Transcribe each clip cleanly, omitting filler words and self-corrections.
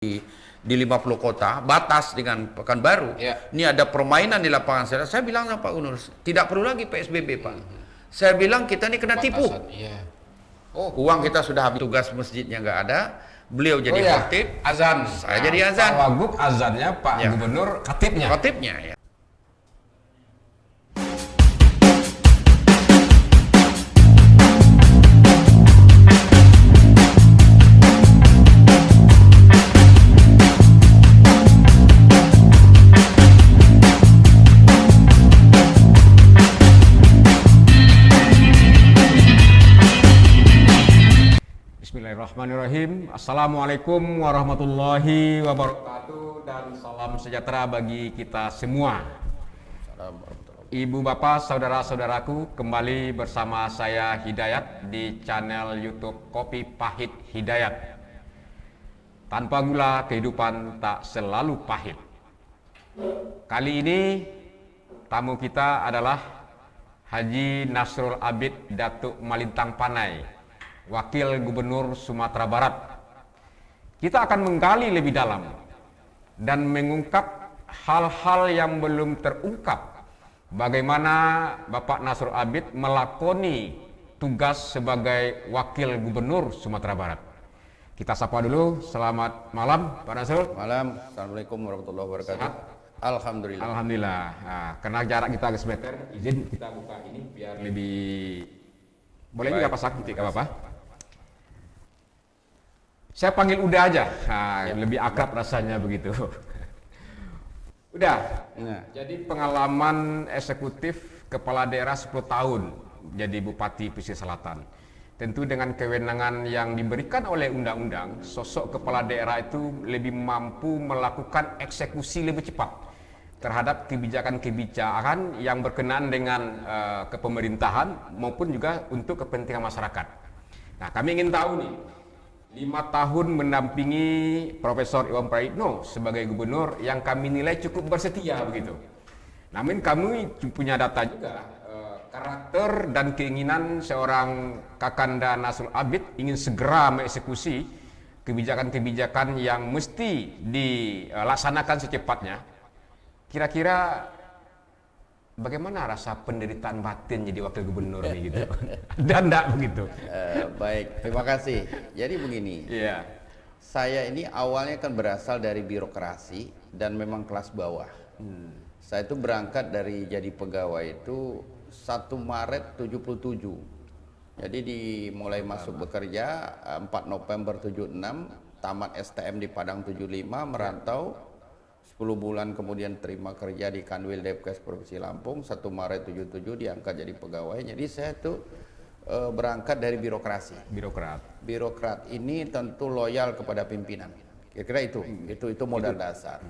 di 50 kota, batas dengan Pekanbaru. Ya. Ini ada permainan di lapangan saya bilang sama Pak Gubernur, tidak perlu lagi PSBB, Pak. Saya bilang kita ini kena tipu. Iya. Uang kita sudah habis, tugas masjidnya nggak ada. Beliau jadi khatib, azan. saya jadi azan. Pak Wagub azannya, Pak Gubernur khatibnya. Khatibnya ya. Bismillahirrahmanirrahim. Assalamualaikum warahmatullahi wabarakatuh dan salam sejahtera bagi kita semua. Ibu bapak saudara-saudaraku, kembali bersama saya Hidayat di channel YouTube Kopi Pahit Hidayat. Tanpa gula kehidupan tak selalu pahit. Kali ini tamu kita adalah Haji Nasrul Abid Datuk Malintang Panai, Wakil Gubernur Sumatera Barat. Kita akan menggali lebih dalam dan mengungkap hal-hal yang belum terungkap. Bagaimana Bapak Nasrul Abid melakoni tugas sebagai Wakil Gubernur Sumatera Barat. Kita sapa dulu. Selamat malam Pak Nasrul. Malam. Assalamualaikum warahmatullahi wabarakatuh. Alhamdulillah. Alhamdulillah. Nah, karena jarak kita agak semeter, izin kita buka ini biar lebih boleh juga pasak titik apa-apa. Saya panggil Uda aja, lebih akrab rasanya begitu. Udah, jadi pengalaman eksekutif kepala daerah 10 tahun jadi Bupati Pesisir Selatan. Tentu dengan kewenangan yang diberikan oleh undang-undang, sosok kepala daerah itu lebih mampu melakukan eksekusi lebih cepat terhadap kebijakan-kebijakan yang berkenaan dengan kepemerintahan maupun juga untuk kepentingan masyarakat. Nah, kami ingin tahu nih, 5 tahun mendampingi Profesor Iwan Praitno sebagai gubernur yang kami nilai cukup bersetia begitu. Namun kami punya data juga, karakter dan keinginan seorang Kakanda Nasrul Abid ingin segera mengeksekusi kebijakan-kebijakan yang mesti dilaksanakan secepatnya. Kira-kira bagaimana rasa penderitaan batin jadi wakil gubernur nih gitu? Dan enggak begitu. Baik, terima kasih. Jadi begini, saya ini awalnya kan berasal dari birokrasi dan memang kelas bawah. Saya itu berangkat dari jadi pegawai itu 1 Maret 77. Jadi dimulai masuk bekerja 4 November 76, tamat STM di Padang 75, merantau 10 bulan kemudian terima kerja di Kanwil Depkes Provinsi Lampung, 1 Maret 77 diangkat jadi pegawai. Jadi saya tuh berangkat dari birokrasi. Birokrat ini tentu loyal kepada pimpinan. Kira-kira itu modal dasar.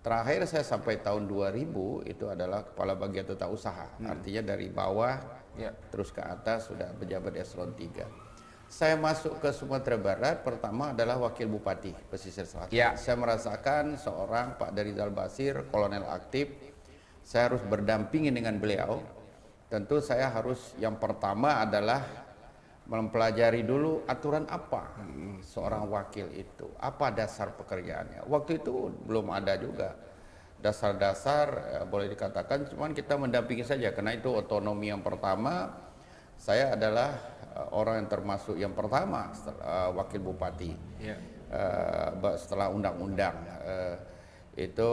Terakhir saya sampai tahun 2000 itu adalah kepala bagian tata usaha. Artinya dari bawah terus ke atas sudah pejabat eselon 3. Saya masuk ke Sumatera Barat pertama adalah wakil bupati Pesisir Selatan. Saya merasakan seorang Pak Darizal Basir, kolonel aktif. Saya harus berdampingi dengan beliau. Tentu saya harus yang pertama adalah mempelajari dulu aturan apa seorang wakil itu, apa dasar pekerjaannya. Waktu itu belum ada juga dasar-dasar, boleh dikatakan, cuman kita mendampingi saja karena itu otonomi yang pertama. Saya adalah orang yang termasuk yang pertama wakil bupati setelah undang-undang itu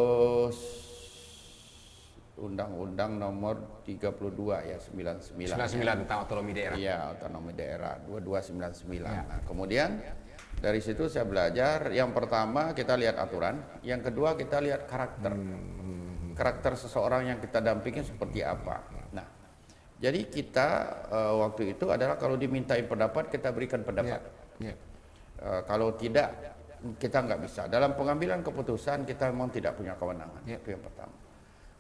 undang-undang nomor 32 ya 99 tentang otonomi daerah. Iya, otonomi daerah 2299. Nah, kemudian dari situ saya belajar. Yang pertama kita lihat aturan, yang kedua kita lihat karakter seseorang yang kita dampingi seperti apa. Nah, jadi kita waktu itu adalah kalau dimintai pendapat kita berikan pendapat. Kalau tidak kita nggak bisa. Dalam pengambilan keputusan kita memang tidak punya kewenangan. Itu yang pertama.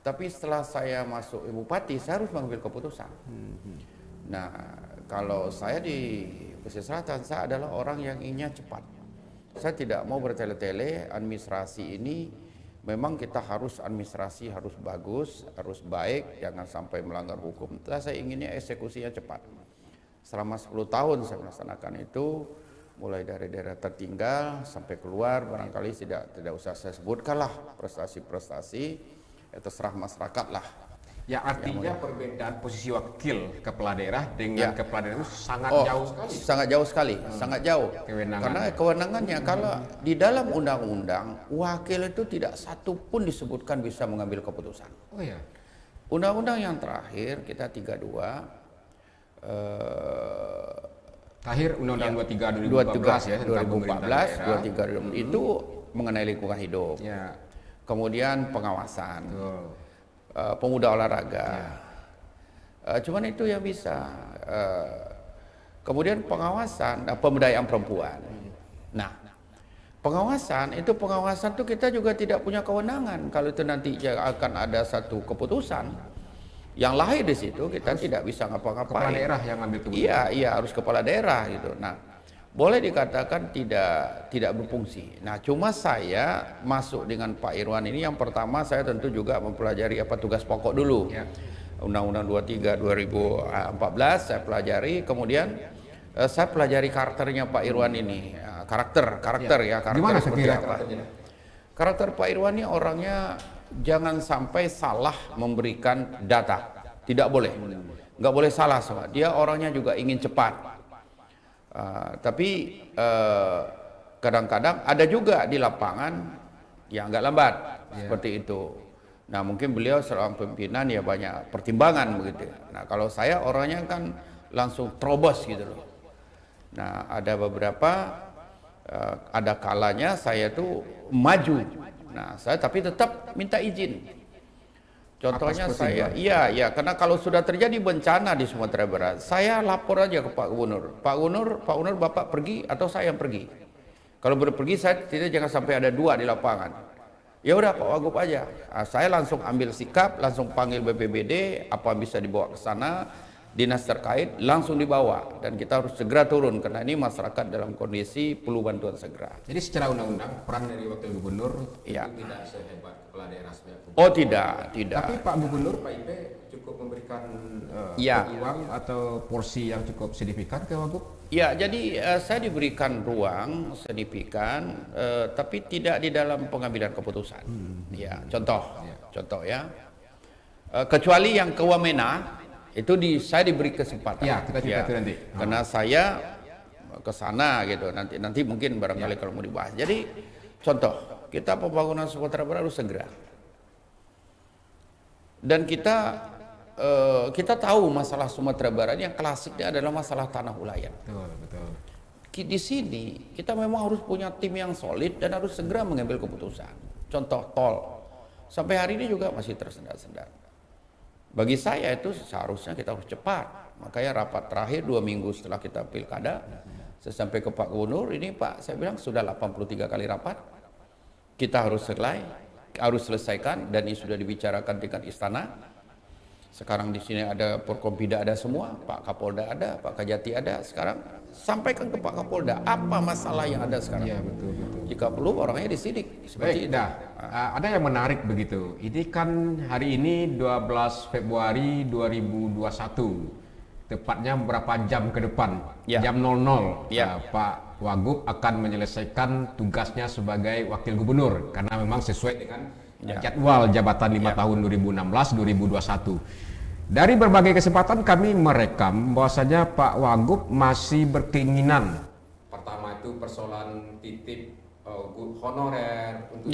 Tapi setelah saya masuk bupati, saya harus mengambil keputusan. Nah, kalau saya di Pesisir Selatan, saya adalah orang yang inginnya cepat. Saya tidak mau bertele-tele. Administrasi ini memang kita harus administrasi harus bagus, harus baik, jangan sampai melanggar hukum. Saya inginnya eksekusinya cepat. Selama 10 tahun saya melaksanakan itu, mulai dari daerah tertinggal sampai keluar, barangkali tidak usah saya sebutkan lah prestasi-prestasi, terserah masyarakat lah. Ya artinya perbedaan posisi wakil kepala daerah dengan kepala daerah itu sangat jauh sekali. Sangat jauh sekali, sangat jauh. Karena kewenangannya kalau di dalam undang-undang wakil itu tidak satu pun disebutkan bisa mengambil keputusan. Oh ya. Undang-undang yang terakhir kita 32 terakhir Undang-Undang 23 2014 ya tentang 2014 itu mengenai lingkungan hidup. Ya. Kemudian pengawasan. Pemuda olahraga, cuman itu yang bisa. Kemudian pengawasan, pemberdayaan perempuan. Nah, pengawasan tuh kita juga tidak punya kewenangan. Kalau itu nanti akan ada satu keputusan yang lahir di situ, kita tidak bisa ngapa-ngapain. Kepala daerah yang ambil keputusan. Iya, harus kepala daerah gitu. Nah, boleh dikatakan tidak berfungsi. Nah, cuma saya masuk dengan Pak Irwan ini, yang pertama saya tentu juga mempelajari tugas pokok dulu. Ya. Undang-Undang 23 2014 saya pelajari, kemudian saya pelajari karakternya Pak Irwan ini. Karakter gimana seperti apa? Karakter Pak Irwan ini orangnya jangan sampai salah memberikan data. Tidak boleh. Nggak boleh salah soalnya. Dia orangnya juga ingin cepat. Tapi kadang-kadang ada juga di lapangan yang agak lambat seperti itu. Nah, mungkin beliau seorang pimpinan ya banyak pertimbangan begitu. Nah, kalau saya orangnya kan langsung terobos gitu loh. Nah, ada beberapa ada kalanya saya tuh maju. Nah, saya tapi tetap minta izin. Contohnya saya, karena kalau sudah terjadi bencana di Sumatera Barat, saya lapor aja ke Pak Gubernur. Pak Gubernur, Bapak pergi atau saya yang pergi? Kalau pergi saya jangan sampai ada dua di lapangan. Ya udah Pak Wagub aja. Nah, saya langsung ambil sikap, langsung panggil BPBD, apa bisa dibawa ke sana, dinas terkait langsung dibawa, dan kita harus segera turun karena ini masyarakat dalam kondisi perlu bantuan segera. Jadi secara undang-undang peran dari wakil gubernur itu tidak sehebat kepala daerah sebagai Oh tidak. Tapi Pak Gubernur, Pak IP cukup memberikan uang atau porsi yang cukup signifikan ke Wagub? Ya, jadi saya diberikan ruang signifikan, tapi tidak di dalam pengambilan keputusan. Ya, contoh ya, kecuali yang ke Wamena itu saya diberi kesempatan. Ya, kita cerita itu nanti. Karena saya ke sana gitu, nanti mungkin barangkali kalau mau dibahas. Jadi contoh, kita pembangunan Sumatera Barat harus segera. Dan kita tahu masalah Sumatera Barat yang klasiknya adalah masalah tanah ulayan. Betul. Di sini kita memang harus punya tim yang solid dan harus segera mengambil keputusan. Contoh tol, sampai hari ini juga masih tersendat-sendat. Bagi saya itu seharusnya kita harus cepat. Makanya rapat terakhir 2 minggu setelah kita pilkada, saya sampai ke Pak Gubernur, ini Pak, saya bilang sudah 83 kali rapat, kita harus selesaikan, dan ini sudah dibicarakan dengan istana. Sekarang di sini ada Forkompida, ada semua, Pak Kapolda ada, Pak Kajati ada. Sekarang sampaikan ke Pak Kapolda apa masalah yang ada sekarang. Iya, betul. Jika perlu orangnya disidik. Baik, ada yang menarik begitu. Ini kan hari ini 12 Februari 2021. Tepatnya beberapa jam ke depan, jam 00. Pak Wagub akan menyelesaikan tugasnya sebagai wakil gubernur karena memang sesuai dengan jadwal jabatan 5 tahun 2016-2021. Dari berbagai kesempatan kami merekam bahwasanya Pak Wagub masih berkeinginan. Pertama itu persoalan titip honorer untuk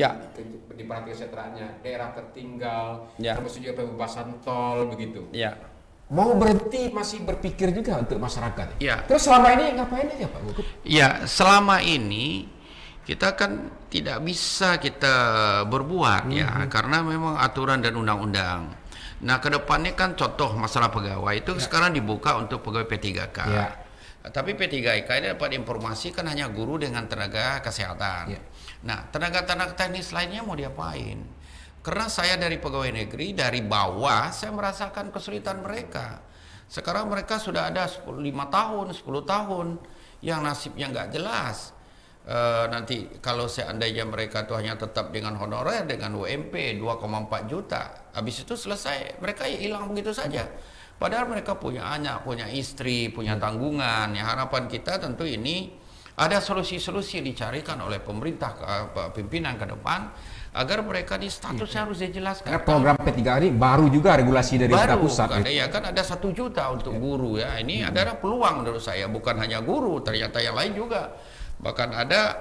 di perhatian kesejahteraannya, daerah tertinggal, termasuk juga pembebasan tol begitu. Mau berhenti masih berpikir juga untuk masyarakat. Terus selama ini ngapain aja Pak Wagub? Selama ini kita kan tidak bisa kita berbuat karena memang aturan dan undang-undang. Nah, kedepannya kan contoh masalah pegawai itu sekarang dibuka untuk pegawai P3K. Tapi P3K ini dapat informasi kan hanya guru dengan tenaga kesehatan. Nah, tenaga-tenaga teknis lainnya mau diapain? Karena saya dari pegawai negeri dari bawah, saya merasakan kesulitan mereka. Sekarang mereka sudah ada 5 tahun, 10 tahun yang nasibnya nggak jelas. Nanti kalau seandainya mereka tuh hanya tetap dengan honorer dengan UMP 2,4 juta, habis itu selesai, mereka hilang begitu saja. Padahal mereka punya anak, punya istri, punya tanggungan. Ya, harapan kita tentu ini Ada solusi-solusi dicarikan oleh pemerintah pimpinan ke depan agar mereka di statusnya harus dijelaskan. Karena program P3K ini baru juga regulasi dari pusat. Kan ada 1 juta untuk guru ya. Ini adalah peluang menurut saya, bukan hanya guru, ternyata yang lain juga. Bahkan ada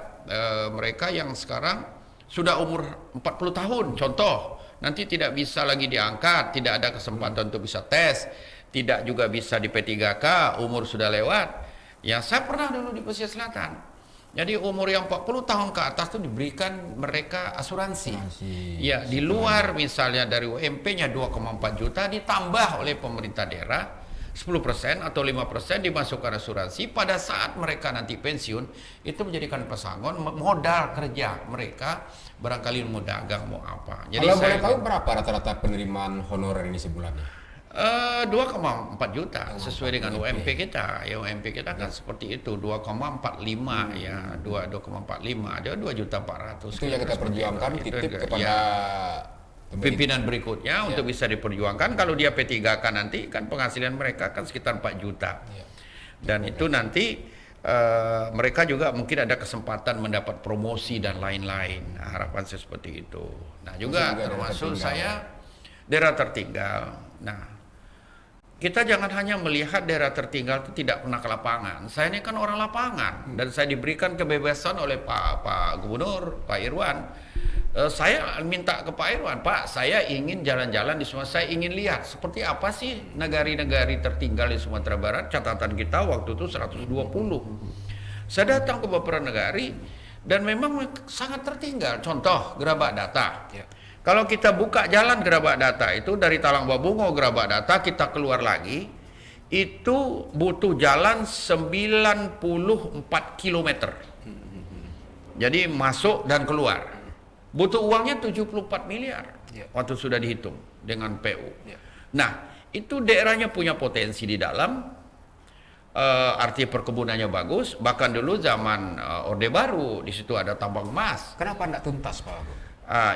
mereka yang sekarang sudah umur 40 tahun, contoh, nanti tidak bisa lagi diangkat, tidak ada kesempatan untuk bisa tes, tidak juga bisa di P3K, umur sudah lewat. Ya, saya pernah dulu di Pesisir Selatan. Jadi umur yang 40 tahun ke atas itu diberikan mereka asuransi. Ya, di luar misalnya dari UMP-nya 2,4 juta ditambah oleh pemerintah daerah 10% atau 5% dimasukkan asuransi. Pada saat mereka nanti pensiun, itu menjadikan pesangon modal kerja mereka, barangkali mau dagang mau apa. Jadi kalau boleh tahu berapa rata-rata penerimaan honorer ini sebulannya? 2,4 juta sesuai dengan UMP kita. Ya, UMP kita kan seperti itu, 2,45 ya, 2,45 ada 2.400.000. Itu yang kita perjuangkan, titip kepada pimpinan berikutnya untuk bisa diperjuangkan. Kalau dia P3K nanti kan penghasilan mereka kan sekitar 4 juta. Dan itu nanti mereka juga mungkin ada kesempatan mendapat promosi dan lain-lain. Nah, harapan saya seperti itu. Nah, juga termasuk saya daerah tertinggal. Nah, kita jangan hanya melihat daerah tertinggal itu tidak pernah ke lapangan. Saya ini kan orang lapangan dan saya diberikan kebebasan oleh Pak Gubernur, Pak Irwan. Saya minta ke Pak Irwan, Pak, saya ingin jalan-jalan di Sumatera, saya ingin lihat seperti apa sih negari-negari tertinggal di Sumatera Barat. Catatan kita waktu itu 120. Saya datang ke beberapa negari dan memang sangat tertinggal. Contoh, Gerabak Data. Kalau kita buka jalan Gerabak Data itu dari Talang Babungo Gerabak Data kita keluar lagi itu butuh jalan 94 km. Jadi masuk dan keluar. Butuh uangnya 74 miliar. Waktu sudah dihitung dengan PU. Nah, itu daerahnya punya potensi di dalam, arti perkebunannya bagus. Bahkan dulu zaman Orde Baru di situ ada tambang emas. Kenapa tidak tuntas, Pak?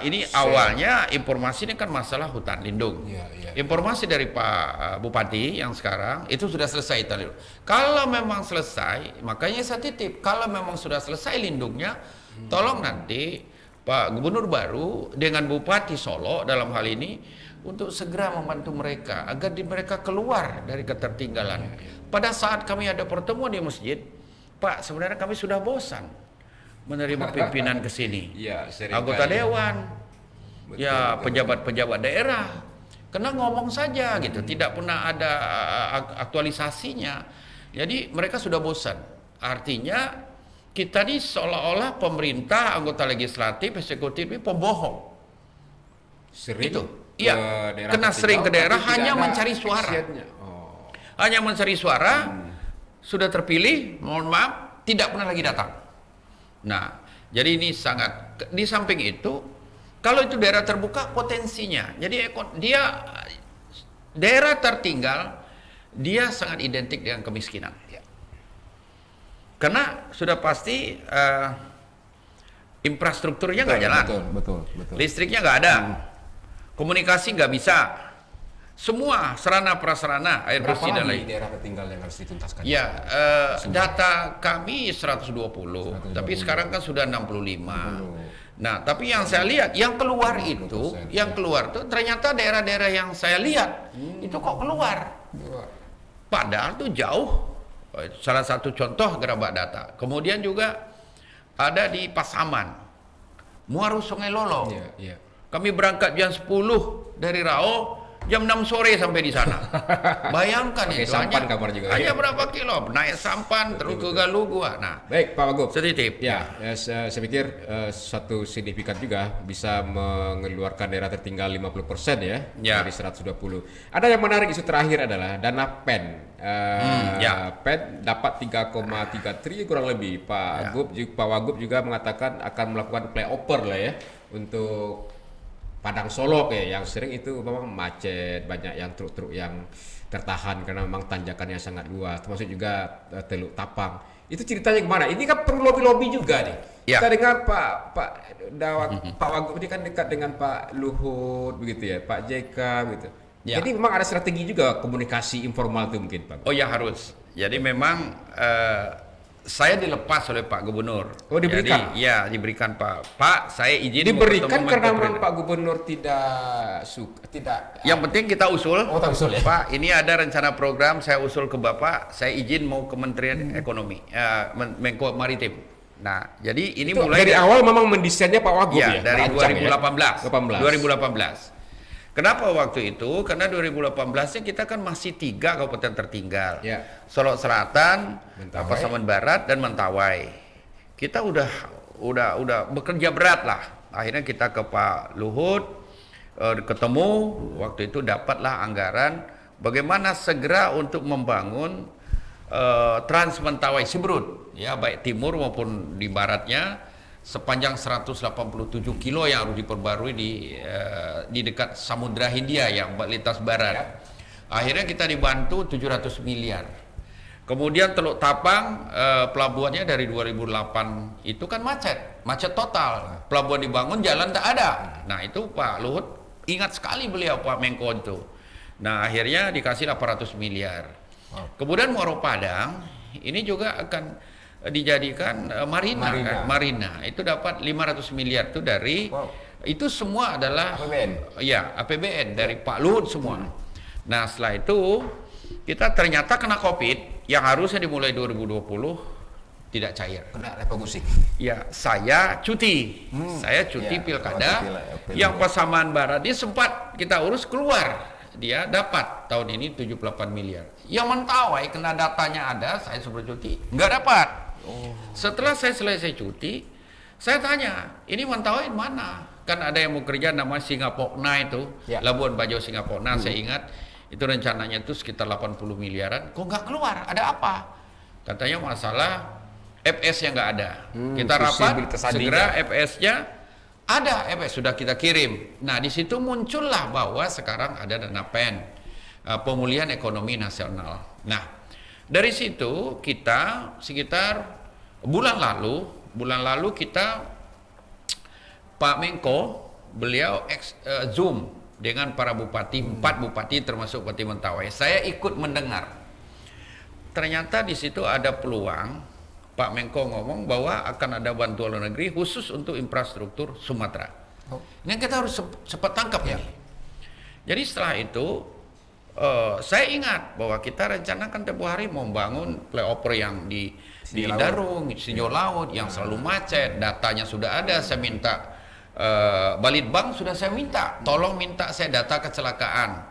Ini awalnya informasi ini kan masalah hutan lindung. Informasi dari Pak Bupati yang sekarang itu sudah selesai hutan lindung. Kalau memang selesai, makanya saya titip, kalau memang sudah selesai lindungnya, tolong nanti Pak Gubernur baru dengan Bupati Solo dalam hal ini untuk segera membantu mereka agar mereka keluar dari ketertinggalan. Pada saat kami ada pertemuan di masjid, Pak, sebenarnya kami sudah bosan menerima pimpinan ke sini, anggota dewan, pejabat-pejabat daerah, karena ngomong saja gitu, tidak pernah ada aktualisasinya. Jadi mereka sudah bosan. Artinya kita ini seolah-olah pemerintah, anggota legislatif, eksekutif ini pembohong. Kena sering ke daerah hanya mencari suara, hanya mencari suara. Sudah terpilih, mohon maaf, tidak pernah lagi datang. Nah, jadi ini sangat, di samping itu, kalau itu daerah terbuka potensinya, jadi dia daerah tertinggal, dia sangat identik dengan kemiskinan. Karena sudah pasti infrastrukturnya nggak jalan, betul. Listriknya nggak ada, komunikasi nggak bisa. Semua sarana prasarana air bersih dan lain. Daerah tertinggal yang harus dituntaskan? Data kami 120, tapi sekarang kan sudah 65. Nah, tapi yang saya lihat, yang keluar itu, ternyata daerah-daerah yang saya lihat itu kok keluar. Padahal tuh jauh. Salah satu contoh Gerabak Data. Kemudian juga ada di Pasaman, Muaru Sungai Lolo. Kami berangkat jam 10 dari Rao. Jam 6 sore sampai di sana. Bayangkan itu hanya berapa kilo, naik sampan terus ke Galugua. Nah, baik Pak Wagub. Setitip. Saya pikir satu signifikan juga bisa mengeluarkan daerah tertinggal 50% dari 120. Ada yang menarik isu terakhir adalah dana PEN. PEN dapat 3,3 triliun kurang lebih. Pak Wagub juga mengatakan akan melakukan playover lah ya untuk Padang Solok yang sering itu memang macet, banyak yang truk-truk yang tertahan karena memang tanjakannya sangat luas, termasuk juga Teluk Tapang. Itu ceritanya kemana? Ini kan perlu lobby-lobby juga nih. Kita dengar Pak Wagub ini kan dekat dengan Pak Luhut begitu ya, Pak JK gitu. Jadi memang ada strategi juga komunikasi informal itu mungkin Pak. Oh ya harus. Jadi memang saya dilepas oleh Pak Gubernur. Oh, diberikan? Jadi, ya diberikan Pak, saya izin Diberikan mau karena ketemu memang Pak Gubernur tidak suka, tidak. Yang penting kita usul. Oh, tak usul ya. Pak, ini ada rencana program, saya usul ke Bapak, saya izin mau Kementerian Ekonomi, Menko Maritim. Nah, jadi ini Itu mulai dari awal memang mendesainnya Pak Wagub ya, ya? dari Merancang 2018. Kenapa waktu itu? Karena 2018-nya kita kan masih 3 kabupaten tertinggal. Ya. Solok Selatan, Mentawai. Pasaman Barat, dan Mentawai. Kita udah bekerja berat lah. Akhirnya kita ke Pak Luhut, ketemu, waktu itu dapatlah anggaran bagaimana segera untuk membangun Trans Mentawai Siberut, ya, baik timur maupun di baratnya, sepanjang 187 kilo yang harus diperbarui di dekat Samudra Hindia yang lintas barat. Akhirnya kita dibantu 700 miliar. Kemudian Teluk Tapang, pelabuhannya dari 2008 itu kan macet total. Pelabuhan dibangun, jalan tak ada. Nah itu Pak Luhut ingat sekali beliau, Pak Menko itu. Nah akhirnya dikasih 800 miliar. Kemudian Muaro Padang ini juga akan dijadikan marina. Itu dapat 500 miliar itu dari itu semua adalah APBN. Ya, APBN dari Pak Luhut semua. Nah, setelah itu kita ternyata kena Covid yang harusnya dimulai 2020 tidak cair. Kena revolusi. Ya, saya cuti. Saya cuti pilkada. Yang Pasaman Barat ini sempat kita urus keluar. Dia dapat tahun ini 78 miliar. Yang Mentawai kena datanya ada, saya sebelum cuti nggak dapat. Setelah saya selesai cuti, saya tanya, ini Mentawai mana? Kan ada yang mau kerja nama Singapokna itu, Labuan Bajo Singapokna, saya ingat itu rencananya itu sekitar 80 miliaran. Kok nggak keluar? Ada apa? Katanya masalah FS yang nggak ada. Kita rapat, segera FS-nya ada, FS sudah kita kirim. Nah di situ muncullah bahwa sekarang ada dana PEN, pemulihan ekonomi nasional. Nah dari situ kita sekitar bulan lalu kita Pak Menko beliau Zoom dengan para bupati, 4 bupati termasuk Bupati Mentawai. Saya ikut mendengar. Ternyata di situ ada peluang Pak Menko ngomong bahwa akan ada bantuan luar negeri khusus untuk infrastruktur Sumatera. Ini kita harus cepat tangkap ya. Jadi setelah itu saya ingat bahwa kita rencanakan tempoh hari mau membangun flyover yang di Darung, Sinyo Laut yang selalu macet. Datanya sudah ada. Saya minta Balitbang sudah saya minta, tolong minta saya data kecelakaan.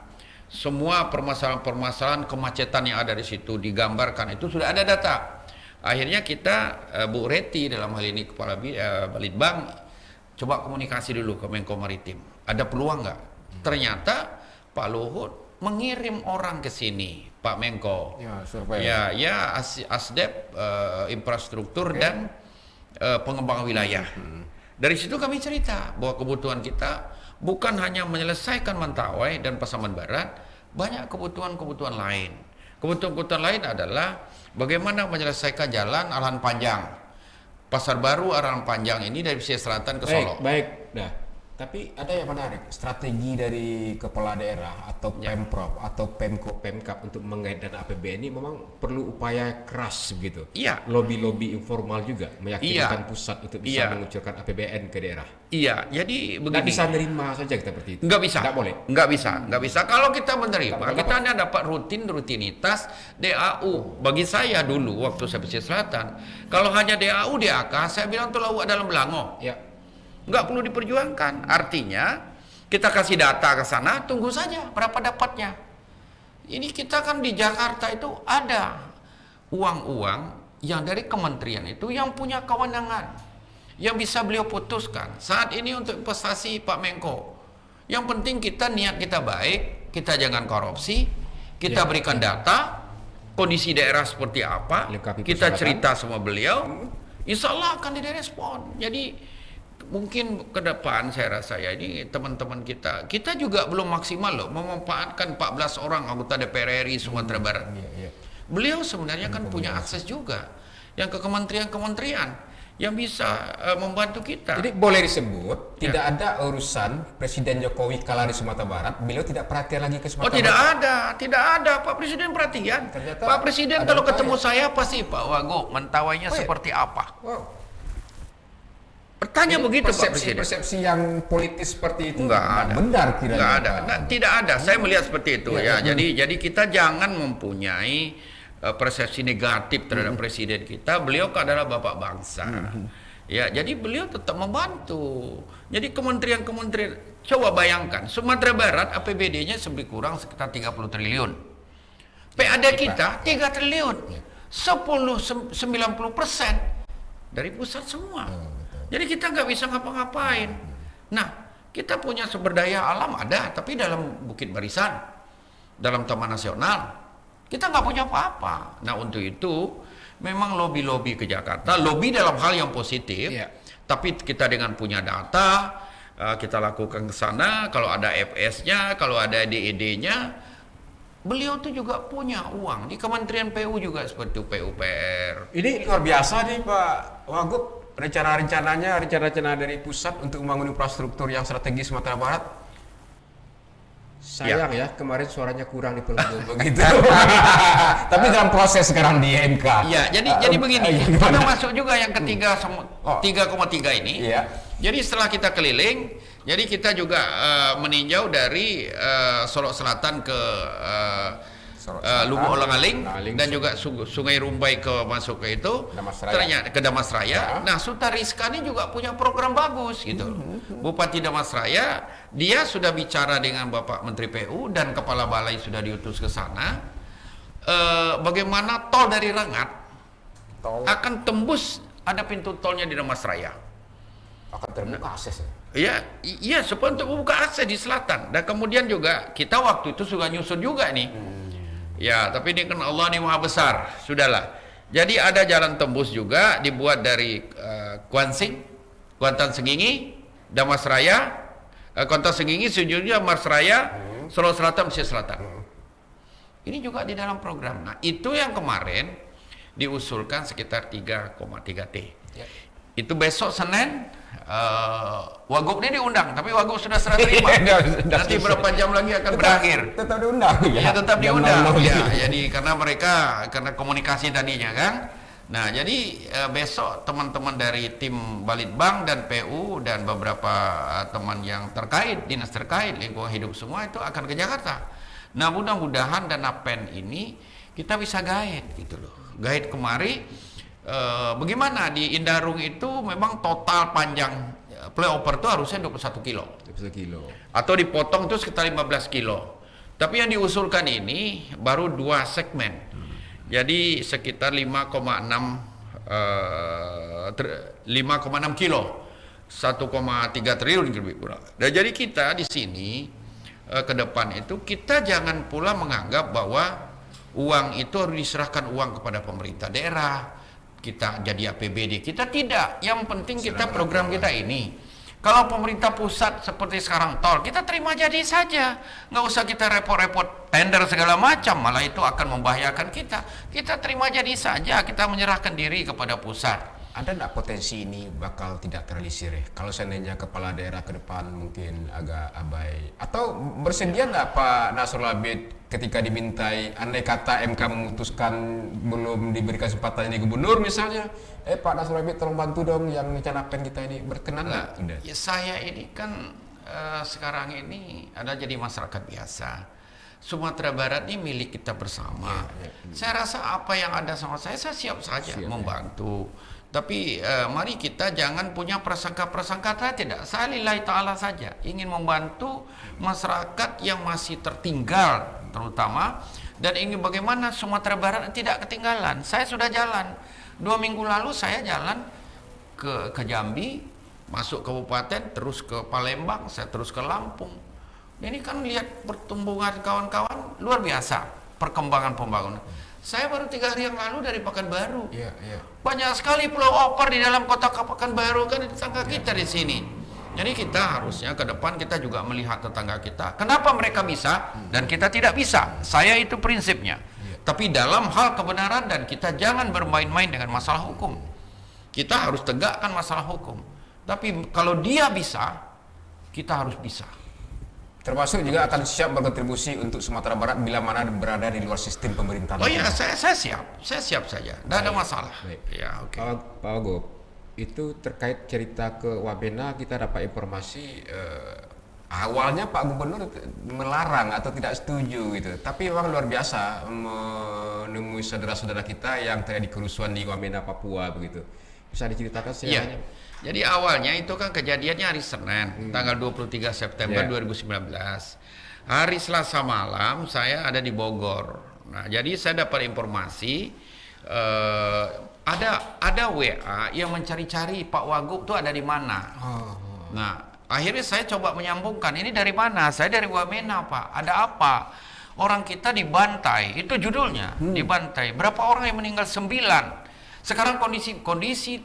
Semua permasalahan-permasalahan kemacetan yang ada di situ digambarkan, itu sudah ada data. Akhirnya kita Bu Reti dalam hal ini kepala Balitbang coba komunikasi dulu ke Menko Maritim. Ada peluang nggak? Ternyata Pak Luhut mengirim orang ke sini, Pak Menko. Asdep infrastruktur dan pengembangan wilayah. Dari situ kami cerita bahwa kebutuhan kita bukan hanya menyelesaikan Mentawai dan Pasaman Barat, banyak kebutuhan-kebutuhan lain. Kebutuhan-kebutuhan lain adalah bagaimana menyelesaikan jalan Arahan Panjang. Pasar Baru Arahan Panjang ini dari pesisir selatan ke Solo. Baik. Nah, tapi ada yang menarik, strategi dari kepala daerah atau Pemprov atau Pemkap untuk mengait dana APBN ini memang perlu upaya keras begitu. Iya. Lobby-lobby informal juga meyakinkan pusat untuk bisa mengucurkan APBN ke daerah. Iya, jadi begini. Nggak bisa nerima saja kita seperti itu. Nggak bisa. Nggak boleh. Nggak bisa. Kalau kita menerima, kita hanya dapat rutinitas DAU. Bagi saya dulu waktu saya pesisir selatan, kalau hanya DAU DAK, saya bilang itu lauk dalam belango. Ya. Nggak perlu diperjuangkan. Artinya kita kasih data ke sana, tunggu saja berapa dapatnya. Ini kita kan di Jakarta itu ada uang-uang yang dari kementerian itu yang punya kewenangan, yang bisa beliau putuskan. Saat ini untuk investasi Pak Menko, yang penting kita niat kita baik, kita jangan korupsi, kita berikan data, kondisi daerah seperti apa, kita cerita sama beliau, insya Allah akan direspon. Jadi mungkin ke depan saya rasa ya ini teman-teman kita juga belum maksimal loh memanfaatkan 14 orang anggota DPR RI Sumatera Barat. Beliau sebenarnya kan punya akses juga yang ke kementerian-kementerian yang bisa membantu kita. Jadi boleh disebut tidak ada urusan Presiden Jokowi kala di Sumatera Barat, beliau tidak perhatian lagi ke Sumatera Barat. Tidak ada. Pak Presiden perhatian. Ternyata Pak Presiden kalau ketemu saya pasti Pak Wagub mentawainya seperti apa. Wow. Bertanya begitu Pak Presiden. Persepsi yang politis seperti itu Enggak ada. benar kiranya. Enggak ada. Nah, tidak ada. Saya melihat seperti itu ya. Jadi kita jangan mempunyai persepsi negatif terhadap presiden kita. Beliau adalah bapak bangsa. Ya, jadi beliau tetap membantu. Jadi kementerian-kementerian, coba bayangkan, Sumatera Barat APBD-nya lebih kurang sekitar 30 triliun. PAD kita 3 triliun. 90% dari pusat semua. Jadi kita nggak bisa ngapa-ngapain. Nah, kita punya sumber daya alam ada, tapi dalam Bukit Barisan, dalam Taman Nasional, kita nggak punya apa-apa. Nah, untuk itu memang lobby-lobby ke Jakarta, lobby dalam hal yang positif, tapi kita dengan punya data, kita lakukan ke sana, kalau ada FS-nya, kalau ada DED-nya, beliau tuh juga punya uang. Di Kementerian PU juga seperti PUPR. Ini luar biasa nih Pak Wagub, rencana-rencana dari pusat untuk membangun infrastruktur yang strategis Sumatera Barat. Sayang ya, kemarin suaranya kurang di Perunggu begitu. Tapi dalam proses sekarang di MK. Ya, jadi begini. Kita masuk juga yang ketiga 3,3 ini. Iya. Jadi setelah kita keliling, jadi kita juga meninjau dari Solok Selatan ke Lubuk Olang-Aling dan juga Sungai Rumbai masuk ke itu, ternyata ke Damasraya. Nah, Sutariska ini juga punya program bagus gitu. Bupati Damasraya, dia sudah bicara dengan Bapak Menteri PU dan Kepala Balai sudah diutus ke sana. Bagaimana tol dari Rengat akan tembus, ada pintu tolnya di Damasraya. Akan terbuka akses. Iya, supaya untuk membuka akses di selatan. Dan kemudian juga kita waktu itu sudah nyusun juga nih. Ya, tapi ini kan Allah ini maha besar, sudahlah. Jadi ada jalan tembus juga dibuat dari Kuantan Sengingi, Damasraya, Kuantan Sengingi, sejujurnya Damasraya, Solok Selatan, Mesir Selatan. Ini juga di dalam program. Nah, itu yang kemarin diusulkan sekitar 3,3 T. Itu besok Senin, Wagub ini diundang, tapi Wagub sudah serah terima. Nanti berapa jam lagi akan berakhir. Tetap diundang. Ya, tetap diundang. Ya, jadi karena komunikasi tadinya kan. Nah, jadi besok teman-teman dari tim Balitbang dan PU dan beberapa teman yang terkait, dinas terkait, lingkungan hidup semua itu akan ke Jakarta. Nah, mudah-mudahan dana PEN ini kita bisa guide gitu loh. Guide kemari. Bagaimana di Indarung itu memang total panjang flyover itu harusnya 21 kilo. 21 kilo. Atau dipotong itu sekitar 15 kilo. Tapi yang diusulkan ini baru 2 segmen. Jadi sekitar 5,6 kilo. 1,3 triliun lebih kurang. Nah, jadi kita di sini ke depan itu kita jangan pula menganggap bahwa uang itu harus diserahkan uang kepada pemerintah daerah. Kita jadi APBD, kita tidak. Yang penting kita program kita ini. Kalau pemerintah pusat seperti sekarang tol, kita terima jadi saja. Nggak usah kita repot-repot tender segala macam, malah itu akan membahayakan kita. Kita terima jadi saja, kita menyerahkan diri kepada pusat. Ada nggak potensi ini bakal tidak terrealisir ya? Kalau seandainya kepala daerah ke depan mungkin agak abai. Atau bersedia nggak Pak Nasrul Abid ketika dimintai, andai kata MK memutuskan belum diberikan kesempatan ini gubernur misalnya, Pak Nasrul Abid tolong bantu dong yang rencana PEN kita ini, berkenan nggak? Ya, saya ini kan sekarang ini ada jadi masyarakat biasa. Sumatera Barat ini milik kita bersama. Saya rasa apa yang ada sama saya siap saja membantu. Tapi mari kita jangan punya prasangka-prasangka. Saya tidak, saya lillahi ta'ala saja ingin membantu masyarakat yang masih tertinggal terutama, dan ingin bagaimana Sumatera Barat tidak ketinggalan. Saya sudah jalan 2 minggu lalu, saya jalan ke Jambi, masuk kabupaten, terus ke Palembang, saya terus ke Lampung. Ini kan lihat pertumbuhan kawan-kawan luar biasa, perkembangan pembangunan. Saya baru 3 hari yang lalu dari Pekanbaru. Banyak sekali pulau opor di dalam kota Pekanbaru, kan di tetangga kita di sini. Jadi kita harusnya ke depan kita juga melihat tetangga kita. Kenapa mereka bisa dan kita tidak bisa? Saya itu prinsipnya. Tapi dalam hal kebenaran, dan kita jangan bermain-main dengan masalah hukum. Kita harus tegakkan masalah hukum. Tapi kalau dia bisa, kita harus bisa. Termasuk juga akan siap berkontribusi untuk Sumatera Barat bila mana berada di luar sistem pemerintahan. Oh iya, saya siap saja. Tidak ada masalah. Baik. Ya, oke. Pak Wagub, itu terkait cerita ke Wamena, kita dapat informasi awalnya Pak Gubernur melarang atau tidak setuju gitu. Tapi memang luar biasa menemui saudara-saudara kita yang terjadi kerusuhan di Wamena, Papua begitu. Bisa diceritakan sejarahnya? Iya. Jadi awalnya itu kan kejadiannya hari Senin, tanggal 23 September 2019. Hari Selasa malam saya ada di Bogor. Nah, jadi saya dapat informasi ada WA yang mencari-cari Pak Wagub itu ada di mana. Nah, akhirnya saya coba menyambungkan, ini dari mana? Saya dari Wamena, Pak. Ada apa? Orang kita dibantai, itu judulnya, dibantai. Berapa orang yang meninggal? 9. Sekarang kondisi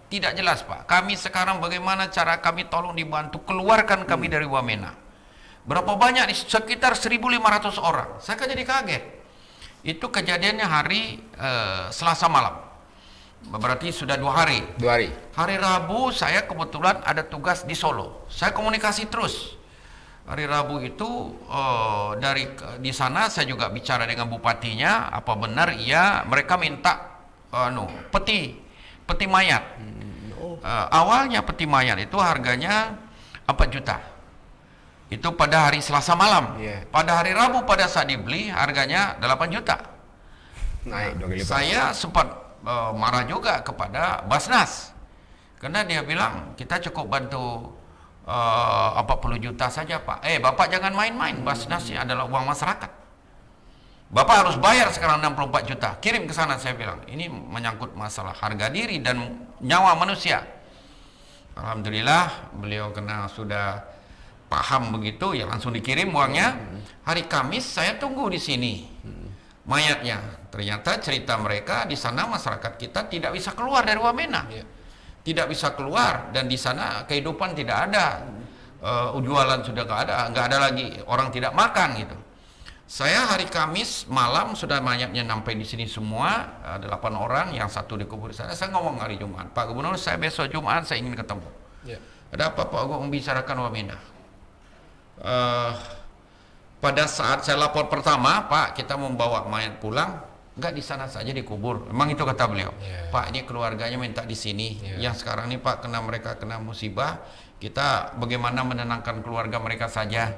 tidak jelas, Pak. Kami sekarang bagaimana cara kami tolong dibantu keluarkan kami dari Wamena. Berapa banyak? Sekitar 1.500 orang. Saya kan jadi kaget. Itu kejadiannya hari Selasa malam. Berarti sudah 2 hari. 2 hari. Hari Rabu saya kebetulan ada tugas di Solo. Saya komunikasi terus. Hari Rabu itu di sana saya juga bicara dengan bupatinya. Apa benar mereka minta peti mayat. Awalnya peti mayat itu harganya 4 juta. Itu pada hari Selasa malam. Pada hari Rabu pada saat dibeli harganya 8 juta. Naik 2 kali lipat. Saya sempat marah juga kepada Basnas. Karena dia bilang kita cukup bantu 40 juta saja, Pak. Bapak jangan main-main. Basnas ini adalah uang masyarakat. Bapak harus bayar sekarang 64 juta. Kirim ke sana, saya bilang. Ini menyangkut masalah harga diri dan nyawa manusia. Alhamdulillah beliau kena sudah paham begitu, ya langsung dikirim uangnya. Hari Kamis saya tunggu di sini mayatnya. Ternyata cerita mereka di sana masyarakat kita tidak bisa keluar dari Wamena. Tidak bisa keluar, dan di sana kehidupan tidak ada. Jualan sudah nggak ada lagi, orang tidak makan gitu. Saya hari Kamis malam sudah mayatnya sampai di sini semua, 8 orang, yang 1 dikubur di sana. Saya ngomong hari Jumat, Pak Gubernur, saya besok Jumat saya ingin ketemu. Ada apa Pak Gubernur membicarakan Wamena? Pada saat saya lapor pertama, Pak kita membawa mayat pulang, enggak di sana saja dikubur. Memang itu kata beliau. Pak ini keluarganya minta di sini. Yang sekarang ini Pak mereka kena musibah, kita bagaimana menenangkan keluarga mereka saja.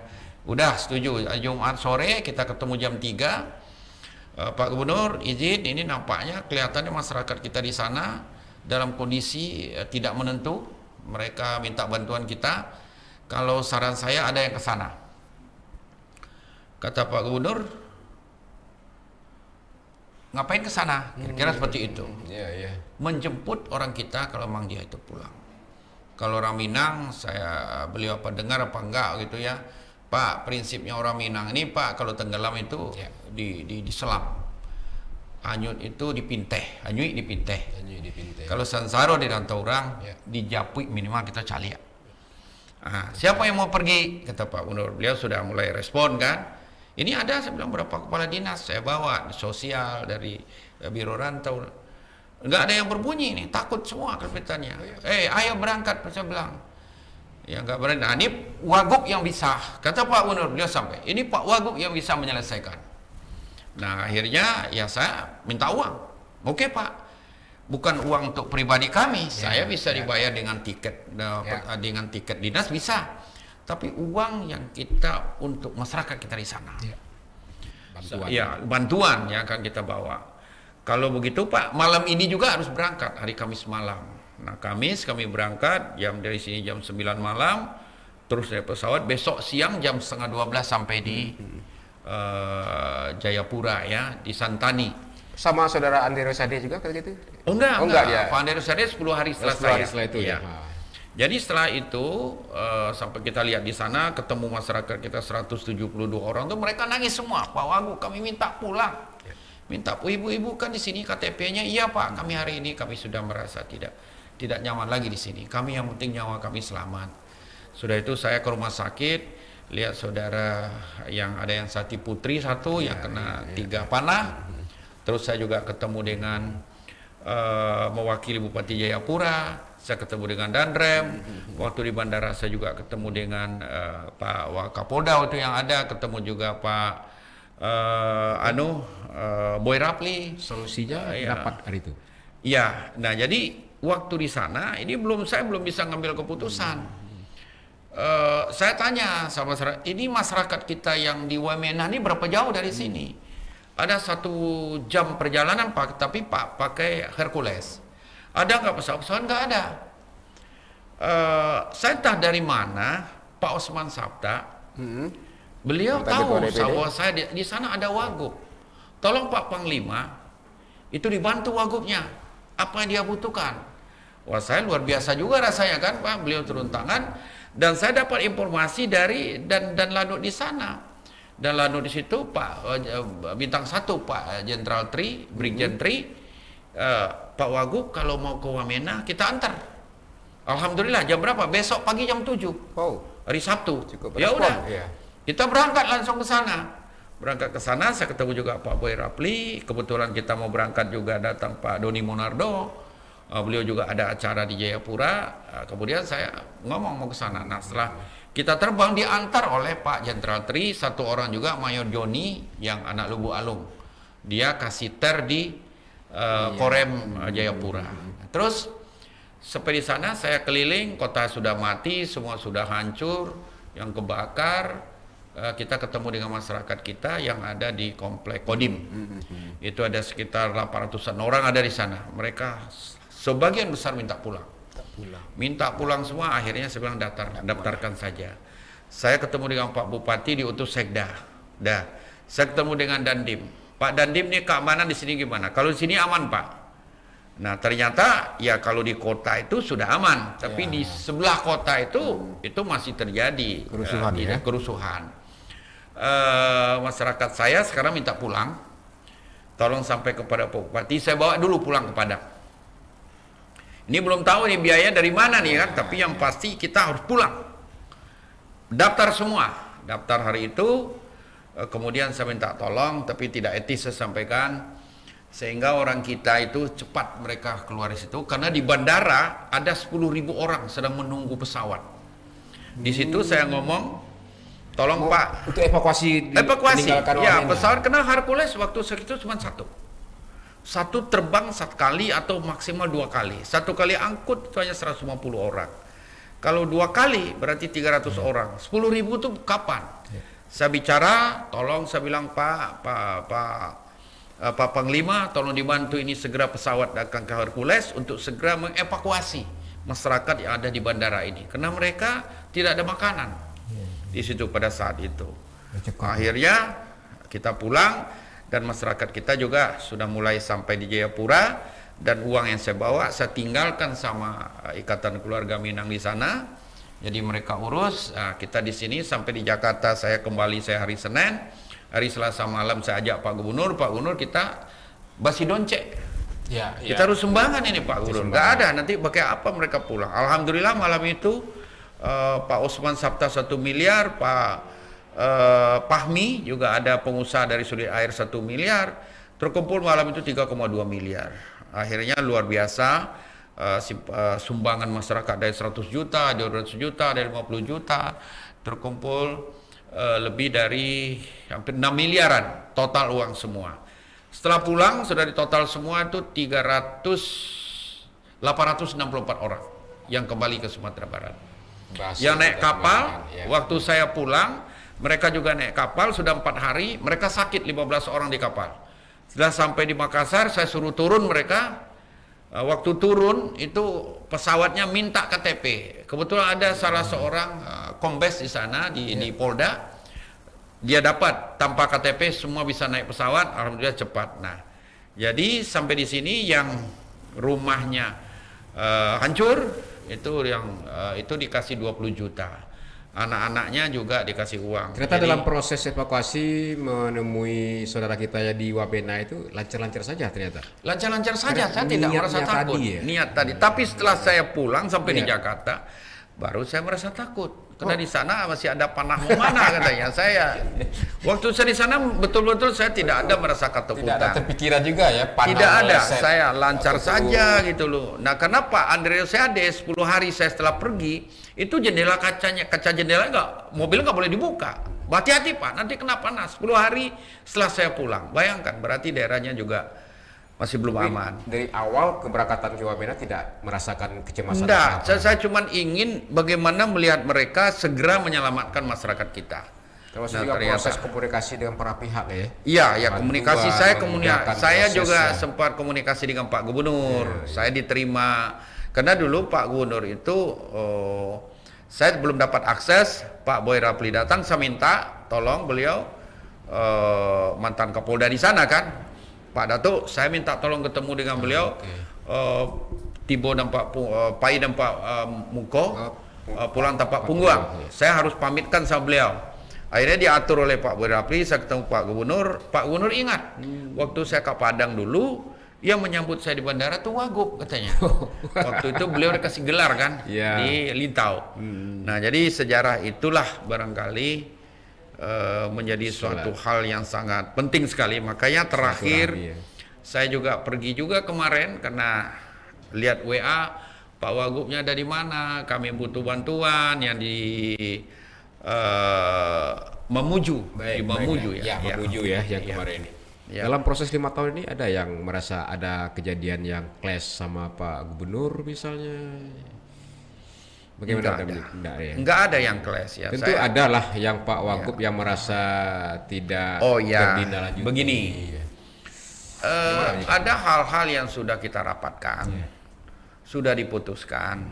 Udah setuju, Jumat sore kita ketemu jam 3. Pak Gubernur izin, ini nampaknya kelihatannya masyarakat kita di sana dalam kondisi tidak menentu. Mereka minta bantuan kita. Kalau saran saya ada yang ke sana. Kata Pak Gubernur, ngapain ke sana? Kira-kira seperti itu. Menjemput orang kita kalau memang dia itu pulang. Kalau orang Minang, beliau dengar apa enggak gitu ya. Pak, prinsipnya orang Minang ini Pak, kalau tenggelam itu diselam. Anyut itu dipinteh, anyui dipinteh. Kalau sansaro di rantau orang, dijapui minimal kita caliak. Siapa yang mau pergi? Kata Pak Gubernur. Beliau sudah mulai respon kan. Ini ada, saya bilang, berapa kepala dinas saya bawa, sosial, dari Biro Rantau. Enggak ada yang berbunyi nih, takut semua karpetannya. Ayo berangkat, saya bilang. Ya enggak berani. Nah, ini Wagub yang bisa. Kata Pak Gubernur, beliau sampai. Ini Pak Wagub yang bisa menyelesaikan. Nah, akhirnya ya saya minta uang. Oke, Pak. Bukan uang untuk pribadi kami. Saya bisa dibayar dengan tiket dinas bisa. Tapi uang yang kita untuk masyarakat kita di sana. Bantuan yang akan kita bawa. Kalau begitu Pak, malam ini juga harus berangkat hari Kamis malam. Nah, Kamis kami berangkat dari sini jam 9 malam, terus dari pesawat besok siang jam setengah 12 sampai di Jayapura ya, di Santani. Sama saudara Andi Rosadi juga kayak gitu? Enggak ya. Pak Andi Rosadi 10 hari setelah saya. Setelah itu ya. Jadi setelah itu sampai kita lihat di sana ketemu masyarakat kita 172 orang tuh mereka nangis semua. Pak Wagub kami minta pulang. Minta ibu-ibu kan di sini KTP-nya. Iya Pak, kami hari ini kami sudah merasa tidak nyaman lagi di sini. Kami yang penting nyawa kami selamat. Sudah itu saya ke rumah sakit, lihat saudara yang ada yang Sati Putri 1 yang kena 3 panah. Terus saya juga ketemu dengan mewakili Bupati Jayapura, saya ketemu dengan Danrem, waktu di bandara saya juga ketemu dengan Pak Wakapolda waktu yang ada, ketemu juga Pak Boy Rapli. Solusinya Ya. dapat hari itu. Ya, nah jadi waktu di sana ini saya belum bisa ngambil keputusan. Saya tanya sama masyarakat, ini masyarakat kita yang di Wamena ini berapa jauh dari sini? Ada 1 jam perjalanan Pak, tapi Pak pakai Hercules. Ada nggak pesawat? Nggak ada. Saya entah dari mana Pak Osman Sabta, beliau tahu bahwa saya di sana ada wagub. Tolong Pak Panglima itu dibantu wagubnya. Apa yang dia butuhkan? Wah, saya luar biasa juga rasanya kan Pak, beliau turun tangan. Dan saya dapat informasi dari dan Lanut di sana. Dan Lanut di situ Pak bintang 1 Pak Jenderal Tri, Brigjen Tri, Pak Wagub kalau mau ke Wamena kita antar. Alhamdulillah jam berapa? Besok pagi jam 7. Oh, Hari Sabtu. cukup Ya respon, udah. ya. Kita berangkat langsung ke sana. Berangkat ke sana, saya ketemu juga Pak Boy Rapli. Kebetulan kita mau berangkat juga datang Pak Doni Monardo. Beliau juga ada acara di Jayapura. Kemudian saya ngomong mau ke sana. Nah, setelah kita terbang diantar oleh Pak Jenderal Tri, 1 orang juga Mayor Joni yang anak Lubu Alung. Dia kasiter di Korem Jayapura. Terus sampai di sana saya keliling, kota sudah mati, semua sudah hancur, yang kebakar. Kita ketemu dengan masyarakat kita yang ada di komplek Kodim. Itu ada sekitar 800-an orang ada di sana. Mereka sebagian besar minta pulang. Minta pulang semua, akhirnya saya bilang daftarkan saja. Saya ketemu dengan Pak Bupati diutus Sekda. Saya ketemu dengan Dandim. Pak Dandim nih keamanan di sini gimana? Kalau di sini aman Pak. Nah ternyata ya kalau di kota itu sudah aman, tapi di sebelah kota itu masih terjadi kerusuhan. Masyarakat saya sekarang minta pulang. Tolong sampai kepada Pak Bupati, saya bawa dulu pulang ke Padang. Ini belum tahu nih biaya dari mana nih kan, tapi yang pasti kita harus pulang. Daftar semua, daftar hari itu. Kemudian saya minta tolong, tapi tidak etis saya sampaikan, sehingga orang kita itu cepat mereka keluar dari situ, karena di bandara ada 10.000 orang sedang menunggu pesawat. Di situ saya ngomong, tolong Pak, untuk evakuasi ya pesawat, kena Hercules waktu segitu cuma satu terbang 1 kali atau maksimal 2 kali. 1 kali angkut itu hanya 150 orang. Kalau 2 kali berarti 300 orang. 10.000 itu kapan? Saya bicara, tolong saya bilang Pak Panglima, tolong dibantu ini segera pesawat datang ke Hercules untuk segera mengevakuasi masyarakat yang ada di bandara ini, karena mereka tidak ada makanan di situ pada saat itu. Akhirnya kita pulang dan masyarakat kita juga sudah mulai sampai di Jayapura, dan uang yang saya bawa saya tinggalkan sama Ikatan Keluarga Minang di sana. Jadi mereka urus. Nah, kita di sini sampai di Jakarta, saya kembali hari Senin. Hari Selasa malam saya ajak Pak Gubernur kita basi doncek. Kita harus sumbangan ini Pak Gubernur. Nggak ada, nanti pakai apa mereka pulang. Alhamdulillah malam itu Pak Osman Sabta 1 miliar, Pak Pahmi juga ada pengusaha dari Sulit Air 1 miliar. Terkumpul malam itu 3,2 miliar. Akhirnya luar biasa. Sumbangan masyarakat dari 100 juta, dari 200 juta, dari 50 juta, terkumpul lebih dari hampir 6 miliaran total uang semua. Setelah pulang sudah ditotal semua itu 864 orang yang kembali ke Sumatera Barat. Yang naik kapal, waktu saya pulang, mereka juga naik kapal, sudah 4 hari, mereka sakit 15 orang di kapal. Setelah sampai di Makassar, saya suruh turun mereka. Waktu turun itu pesawatnya minta KTP. Kebetulan ada salah seorang kombes di sana di Polda. Dia dapat tanpa KTP semua bisa naik pesawat. Alhamdulillah cepat. Nah, jadi sampai di sini yang rumahnya hancur itu dikasih 20 juta. Anak-anaknya juga dikasih uang. Ternyata dalam proses evakuasi menemui saudara kita ya di Wamena itu lancar-lancar saja ternyata. Lancar-lancar saja, saya tidak merasa takut. Niat tadi. Tapi setelah saya pulang sampai di Jakarta, baru saya merasa takut. Karena di sana masih ada panah memanah katanya. Waktu saya di sana betul-betul saya tidak ada merasa ketakutan. Tidak ada terpikiran juga ya, panah Tidak ada, meleset. saya lancar saja gitu loh. Nah, kenapa Andre Rosiade 10 hari saya setelah pergi, itu kaca jendela mobil nggak boleh dibuka. Hati-hati Pak, nanti kena panas. 10 hari setelah saya pulang. Bayangkan, berarti daerahnya juga masih belum aman. Dari awal keberangkatan ke Wamena tidak merasakan kecemasan? Enggak, saya cuma ingin bagaimana melihat mereka segera menyelamatkan masyarakat kita. Termasuk Nah, juga ternyata proses komunikasi dengan para pihak ya? Iya, ya Bantuan, komunikasi memudahkan saya juga prosesnya. sempat komunikasi dengan Pak Gubernur. Saya diterima karena dulu Pak Gubernur itu saya belum dapat akses. Pak Boy Rapli datang, saya minta tolong beliau mantan Kapolda di sana kan. Pak Datuk, saya minta tolong ketemu dengan beliau. Tibo dan Pak Pai dan Pak Muko pulang tanpa pungguang. Saya harus pamitkan sama beliau. Akhirnya diatur oleh Pak Boy Rapli, saya ketemu Pak Gubernur. Pak Gubernur ingat, waktu saya ke Padang dulu, yang menyambut saya di bandara tuh Wagub katanya. Waktu itu beliau dikasih gelar kan di Lintau. Nah, jadi sejarah itulah barangkali menjadi suatu hal yang sangat penting sekali. Makanya terakhir saya juga pergi juga kemarin karena lihat WA Pak Wagubnya ada di mana, kami butuh bantuan yang di Mamuju, di Mamuju ya. Mamuju ya yang kemarin ini. Ya. Dalam proses 5 tahun ini ada yang merasa ada kejadian yang clash sama Pak Gubernur misalnya? Bagaimana? Enggak ada yang clash ya. Tentu ada lah yang Pak Wagub yang merasa tidak berdindalanjuti. Begini, ada hal-hal yang sudah kita rapatkan, sudah diputuskan.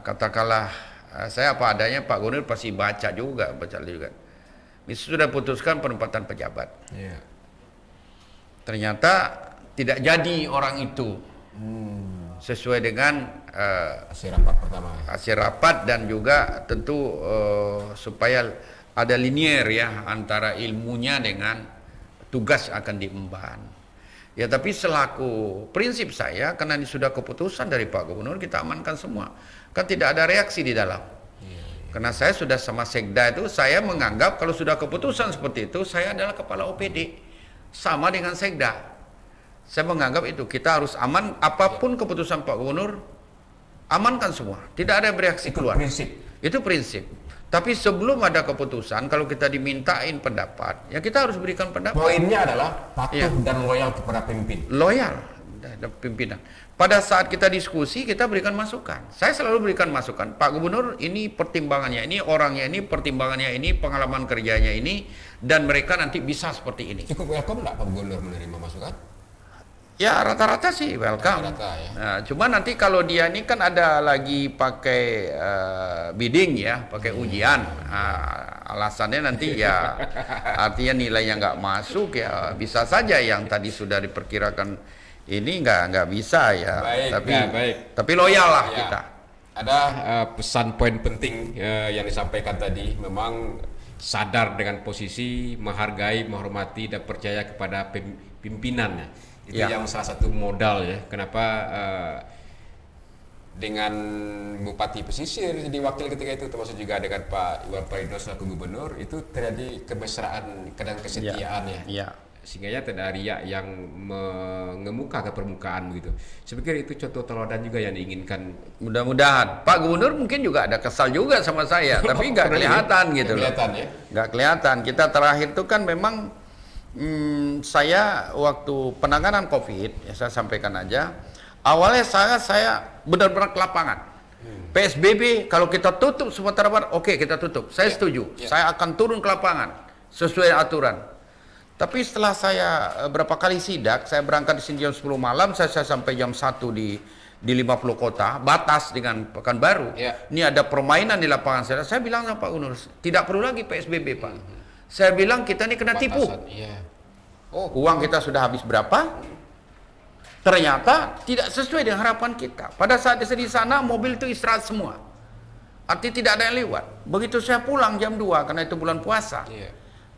Katakanlah saya apa adanya, Pak Gubernur pasti baca juga. Ini sudah putuskan penempatan pejabat. Ternyata tidak jadi orang itu sesuai dengan hasil rapat pertama. Hasil rapat dan juga tentu supaya ada linier ya antara ilmunya dengan tugas akan diemban. Ya tapi selaku prinsip saya, karena ini sudah keputusan dari Pak Gubernur, kita amankan semua. Kan tidak ada reaksi di dalam. Karena saya sudah sama Sekda itu, saya menganggap kalau sudah keputusan seperti itu, saya adalah kepala OPD. Sama dengan Sekda. Saya menganggap itu, kita harus aman, apapun keputusan Pak Gubernur, amankan semua. Tidak ada bereaksi keluar. Itu prinsip. Tapi sebelum ada keputusan, kalau kita dimintain pendapat, ya kita harus berikan pendapat. Poinnya adalah patuh dan loyal kepada pemimpin. Loyal terhadap pimpinan. Pada saat kita diskusi, kita berikan masukan. Saya selalu berikan masukan. Pak Gubernur, ini pertimbangannya, ini orangnya, ini pertimbangannya, ini pengalaman kerjanya ini, dan mereka nanti bisa seperti ini. Cukup welcome nggak Pak Gubernur menerima masukan? Ya rata-rata sih welcome. Ya. Nah, cuma nanti kalau dia ini kan ada lagi pakai bidding ya, pakai ujian. Alasannya nanti ya artinya nilainya nggak masuk ya, bisa saja yang tadi sudah diperkirakan ini nggak bisa ya. Tapi loyal lah kita. Ada pesan poin penting yang disampaikan tadi, memang sadar dengan posisi, menghargai, menghormati dan percaya kepada pimpinan. Itu yang salah satu modal ya. Kenapa dengan Bupati Pesisir diwakil ketika itu, termasuk juga dengan Pak Iwan Parido selaku gubernur, itu terjadi kemesraan dan kesetiaan ya. Sehingga tidak ada riak yang mengemuka ke permukaan begitu. Saya pikir itu contoh teladan juga yang diinginkan. Mudah-mudahan Pak Gubernur mungkin juga ada kesal juga sama saya, tapi nggak kelihatan gitu loh. Nggak kelihatan. Kita terakhir itu kan memang saya waktu penanganan COVID, ya saya sampaikan aja, awalnya saya benar-benar ke lapangan. PSBB kalau kita tutup Sumatera Barat, oke, kita tutup. Saya setuju. Saya akan turun ke lapangan sesuai aturan. Tapi setelah saya berapa kali sidak, saya berangkat di sini jam 10 malam, saya sampai jam 1 di 50 kota, batas dengan Pekanbaru. Ini ada permainan di lapangan saya bilang sama Pak Gubernur, tidak perlu lagi PSBB Pak. Saya bilang kita ini kena tipu. Uang kita sudah habis berapa? Ternyata tidak sesuai dengan harapan kita. Pada saat saya di sana, mobil itu istirahat semua. Artinya tidak ada yang lewat. Begitu saya pulang jam 2, karena itu bulan puasa.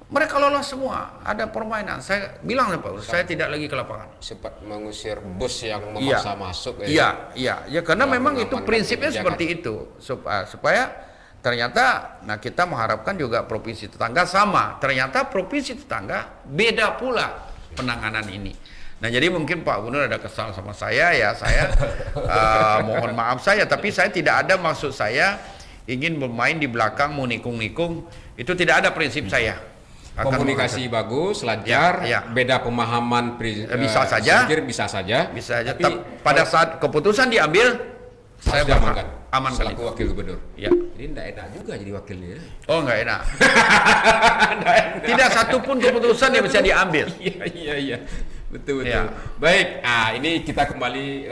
Mereka lolos semua, ada permainan. Saya bilang Pak, saya tidak lagi ke lapangan. Sempat mengusir bos yang Iya. memaksa masuk. Iya, karena Dalam memang itu mengamankan prinsipnya kebijakan. seperti itu supaya ternyata, nah kita mengharapkan juga provinsi tetangga sama. Ternyata provinsi tetangga beda pula penanganan ini. Nah jadi mungkin Pak Gubernur ada kesal sama saya ya, saya mohon maaf tapi saya tidak ada maksud saya ingin bermain di belakang menikung-nikung, itu tidak ada prinsip saya. Komunikasi bagus, lancar, Ya. beda pemahaman Bisa saja. sedikit, bisa saja. Bisa aja. Tapi Pada saat keputusan diambil, saya diamankan. amankan Selaku itu. wakil gubernur. Ya. Ini tidak enak juga jadi wakilnya. Oh nggak enak. Tidak satupun keputusan yang bisa diambil. Iya. Betul. Ya. Baik, ini kita kembali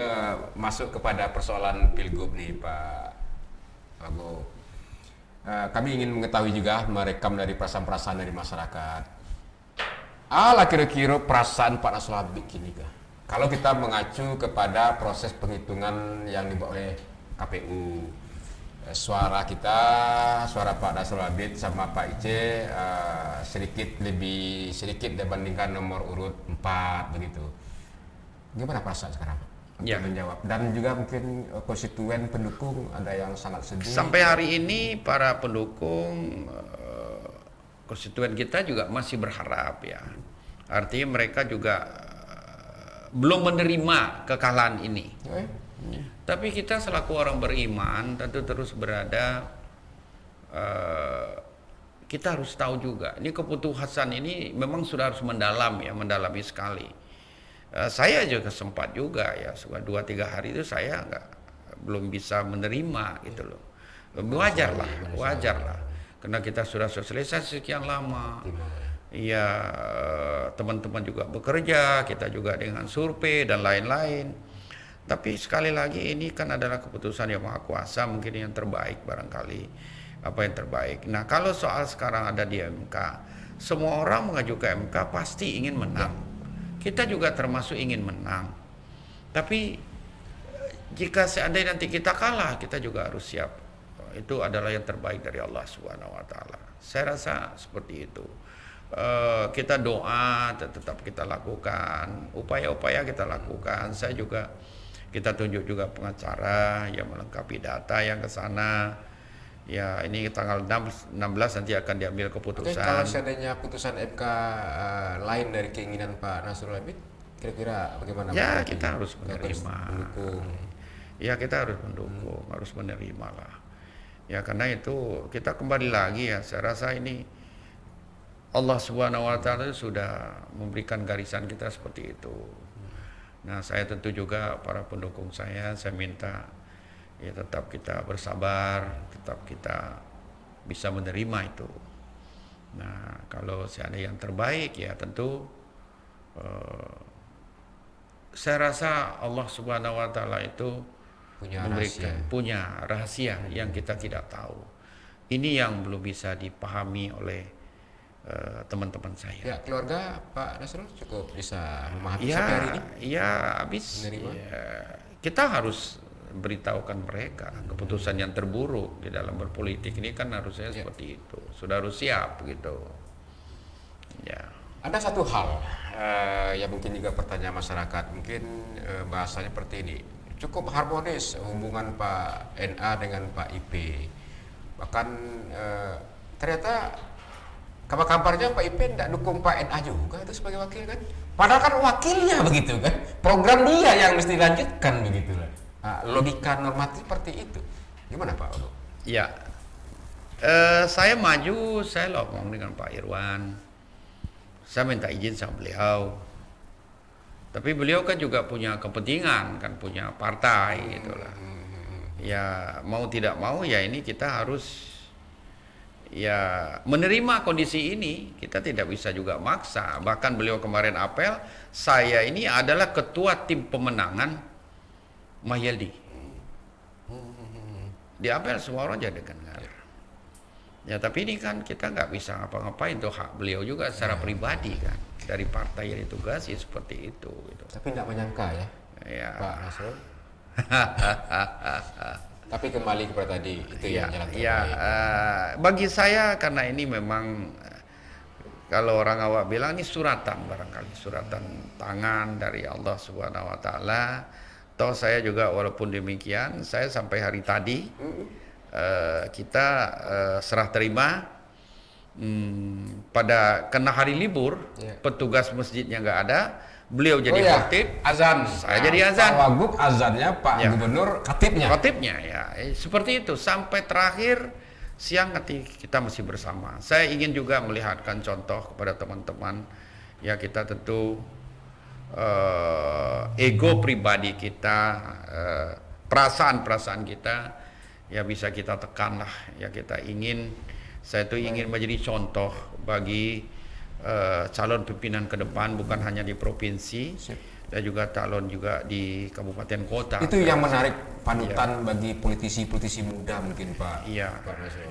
masuk kepada persoalan pilgub nih Pak Ago. Kami ingin mengetahui juga, merekam dari perasaan-perasaan dari masyarakat. Kira-kira perasaan Pak Nasrul Habib ini kah? Kalau kita mengacu kepada proses penghitungan yang dibuat oleh KPU, suara Pak Nasrul Habib sama Pak Ice sedikit dibandingkan nomor urut 4 begitu. Gimana perasaan sekarang? Ya. Menjawab, dan juga mungkin konstituen pendukung ada yang sangat sedih. Sampai hari ini para pendukung konstituen kita juga masih berharap ya. Artinya mereka juga belum menerima kekalahan ini. Tapi kita selaku orang beriman tentu terus berada, kita harus tahu juga ini keputusan ini memang sudah harus mendalami sekali. Saya juga sempat juga ya, 2-3 hari itu saya belum bisa menerima gitu loh. Wajar lah, karena kita sudah sosialisasi sekian lama. Ya teman-teman juga bekerja, kita juga dengan survei dan lain-lain. Tapi sekali lagi ini kan adalah keputusan yang maha kuasa, mungkin yang terbaik barangkali, apa yang terbaik. Nah kalau soal sekarang ada di MK, semua orang mengajukan ke MK pasti ingin menang. Kita juga termasuk ingin menang. Tapi jika seandainya nanti kita kalah, kita juga harus siap. Itu adalah yang terbaik dari Allah Subhanahu wa taala. Saya rasa seperti itu. Kita doa tetap kita lakukan, upaya-upaya kita lakukan. Kita tunjuk juga pengacara yang melengkapi data yang ke sana. Ya, ini tanggal 16 nanti akan diambil keputusan. Oke, kalau seandainya putusan MK lain dari keinginan Pak Nasrul Habib, kira-kira bagaimana? Ya, kita harus menerima. Mendukung. Ya, kita harus mendukung, harus menerima lah. Ya, karena itu kita kembali lagi ya, saya rasa ini Allah Subhanahu wa taala sudah memberikan garisan kita seperti itu. Nah, saya tentu juga para pendukung saya minta ya tetap kita bersabar, tetap kita bisa menerima itu. Nah, kalau seandainya yang terbaik ya tentu saya rasa Allah Subhanahu wa taala itu punya rahasia yang kita tidak tahu. Ini yang belum bisa dipahami oleh teman-teman saya. Ya, keluarga Pak Nasrul cukup bisa memahami Ya, sampai hari ini. ya habis. Menerima? Ya, kita harus beritahukan mereka keputusan yang terburuk di dalam berpolitik ini kan harusnya seperti itu. Sudah harus siap gitu. Ya. Ada satu hal yang mungkin juga pertanyaan masyarakat, mungkin bahasanya seperti ini. Cukup harmonis hubungan Pak NA dengan Pak IP. Bahkan ternyata kabar-kabarnya Pak IP tidak dukung Pak NA juga itu sebagai wakil kan. Padahal kan wakilnya begitu kan. Program dia yang mesti dilanjutkan begitu lah. Logika normatif seperti itu. Gimana Pak? Ya. Saya maju, saya ngomong dengan Pak Irwan. Saya minta izin sama beliau. Tapi beliau kan juga punya kepentingan, kan punya partai gitulah. Ya mau tidak mau ya ini kita harus ya menerima kondisi ini. Kita tidak bisa juga maksa. Bahkan beliau kemarin apel, saya ini adalah ketua tim pemenangan Mahyildi. Di apel semua orang jadi dengar. Ya tapi ini kan kita nggak bisa ngapa-ngapain, itu hak beliau juga secara pribadi kan. Dari partai yang ditugasi seperti itu. Gitu. Tapi tidak menyangka ya, Pak Nasrul. Tapi kembali kepada tadi itu yang jalan terbaik. Bagi saya karena ini memang Kalau orang awak bilang ini suratan, barangkali suratan tangan dari Allah Subhanahu wa taala. Toh saya juga walaupun demikian, saya sampai hari tadi kita serah terima pada kena hari libur, petugas masjidnya nggak ada, beliau jadi khatib, azan. Saya jadi azan. Pak Wagub azannya, Pak Gubernur khatibnya. Khatibnya ya, seperti itu sampai terakhir siang nanti kita masih bersama. Saya ingin juga melihatkan contoh kepada teman-teman, ya kita tentu ego pribadi kita, perasaan-perasaan kita ya bisa kita tekan lah, ya kita ingin, saya tuh ingin menjadi contoh bagi calon pimpinan ke depan, bukan hanya di provinsi dan juga calon juga di kabupaten kota. Itu yang menarik panutan bagi politisi-politisi muda mungkin Pak. Iya.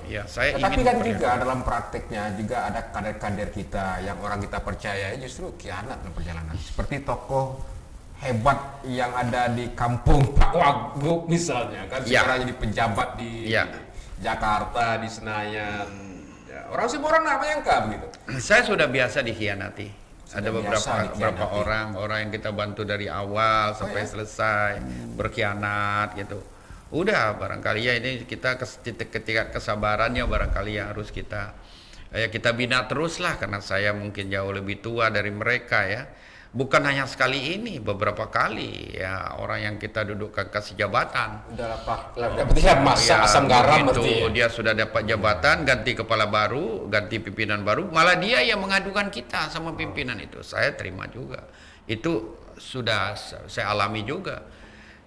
Iya, Tapi kan juga dalam prakteknya juga ada kader-kader kita yang orang kita percaya justru khianat dalam perjalanan. Seperti tokoh hebat yang ada di kampung Pak Wagub misalnya kan, sekarang jadi pejabat di Jakarta, di Senayan. Ya, semua orang nggak menyangka begitu. Saya sudah biasa dikhianati. Ada beberapa orang yang kita bantu dari awal sampai selesai berkhianat gitu. Udah barangkali ya ini kita ketika kesabarannya barangkali yang harus kita bina terus lah, karena saya mungkin jauh lebih tua dari mereka ya. Bukan hanya sekali ini, beberapa kali ya orang yang kita dudukkan kasih jabatan. Udah masa asam garam berarti. Dia sudah dapat jabatan, ganti kepala baru, ganti pimpinan baru, malah dia yang mengadukan kita sama pimpinan itu. Saya terima juga. Itu sudah saya alami juga.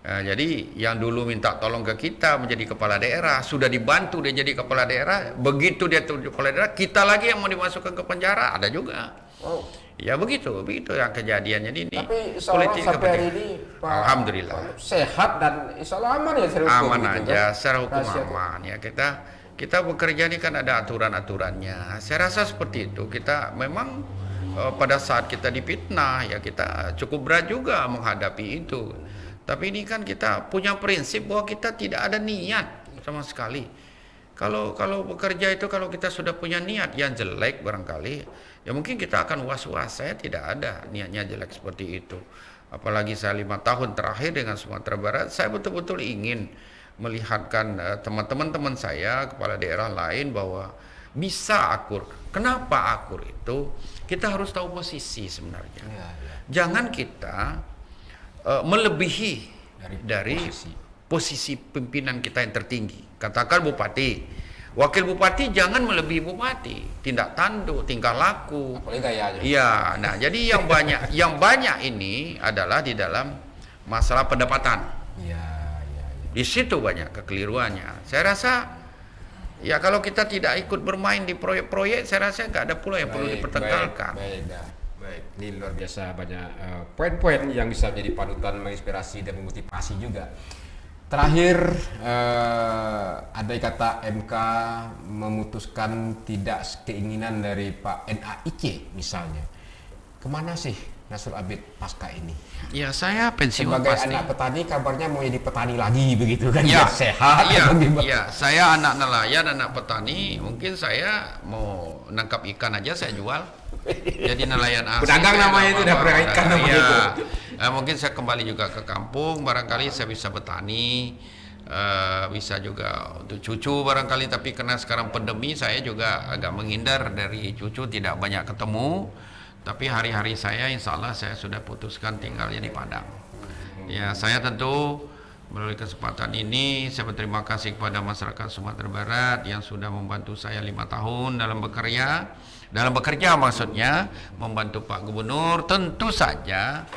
Jadi yang dulu minta tolong ke kita menjadi kepala daerah, sudah dibantu dia jadi kepala daerah, begitu dia jadi kepala daerah, kita lagi yang mau dimasukkan ke penjara, ada juga. Ya begitu yang kejadiannya ini. Tapi politik sampai hari ini Pak, alhamdulillah sehat dan insya Allah aman ya secara hukum. Aman aja, secara hukum aman ya. Kita bekerja ini kan ada aturan-aturannya. Saya rasa seperti itu. Kita memang pada saat kita dipitnah ya kita cukup berat juga menghadapi itu. Tapi ini kan kita punya prinsip bahwa kita tidak ada niat sama sekali. Kalau bekerja itu kalau kita sudah punya niat yang jelek barangkali ya mungkin kita akan was-was. Saya tidak ada niatnya jelek seperti itu. Apalagi saya 5 tahun terakhir dengan Sumatera Barat, saya betul-betul ingin melihatkan teman-teman saya kepala daerah lain bahwa bisa akur. Kenapa akur itu? Kita harus tahu posisi sebenarnya. Jangan kita melebihi dari posisi pimpinan kita yang tertinggi. Katakan bupati, wakil bupati jangan melebihi bupati, tindak tanduk, tingkah laku. Iya, nah jadi yang banyak ini adalah di dalam masalah pendapatan. Di situ banyak kekeliruannya. Saya rasa ya kalau kita tidak ikut bermain di proyek-proyek, saya rasa nggak ada pula yang perlu dipertentangkan. Baik, ini luar biasa banyak poin-poin yang bisa menjadi panutan, menginspirasi dan memotivasi juga. Terakhir, ada kata MK memutuskan tidak keinginan dari Pak NAIC misalnya. Kemana sih Nasrul Abid pasca ini? Ya saya pensiun sebagai pasti. Anak petani kabarnya mau jadi petani lagi begitu kan? Ya, sehat. Ya, saya anak nelayan, anak petani. Mungkin saya mau nangkap ikan aja saya jual. Jadi nelayan asli. Pedagang namanya itu udah pernah ikan begitu. Mungkin saya kembali juga ke kampung, barangkali saya bisa bertani, bisa juga untuk cucu barangkali, tapi karena sekarang pandemi saya juga agak menghindar dari cucu, tidak banyak ketemu. Tapi hari-hari saya insya Allah saya sudah putuskan tinggalnya di Padang. Ya, saya tentu melalui kesempatan ini saya berterima kasih kepada masyarakat Sumatera Barat yang sudah membantu saya 5 tahun dalam bekerja maksudnya membantu Pak Gubernur. Tentu saja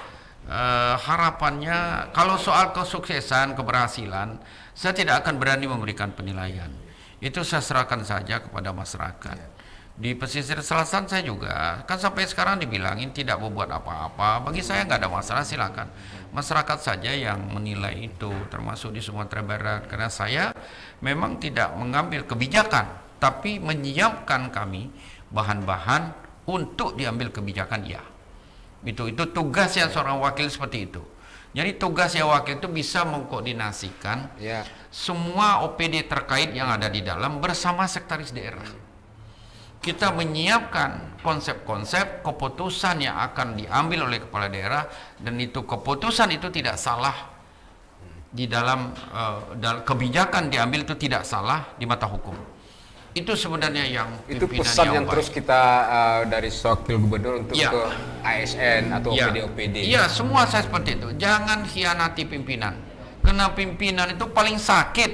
harapannya kalau soal kesuksesan, keberhasilan, saya tidak akan berani memberikan penilaian. Itu saya serahkan saja kepada masyarakat. Di pesisir selatan saya juga kan sampai sekarang dibilangin tidak membuat apa-apa. Bagi saya nggak ada masalah, silakan masyarakat saja yang menilai itu, termasuk di Sumatera Barat, karena saya memang tidak mengambil kebijakan tapi menyiapkan kami bahan-bahan untuk diambil kebijakan. Ya, itu tugasnya seorang wakil seperti itu. Jadi tugasnya wakil itu bisa mengkoordinasikan semua OPD terkait yang ada di dalam bersama sekretaris daerah. kita menyiapkan konsep-konsep keputusan yang akan diambil oleh kepala daerah, dan itu keputusan itu tidak salah di dalam kebijakan diambil itu tidak salah di mata hukum. Itu sebenarnya yang Itu pimpinan pesan yang baik. terus kita dari wakil gubernur untuk Ya. ke ASN atau Ya. OPD-OPD. Iya, semua saya seperti itu. Jangan khianati pimpinan. Karena pimpinan itu paling sakit,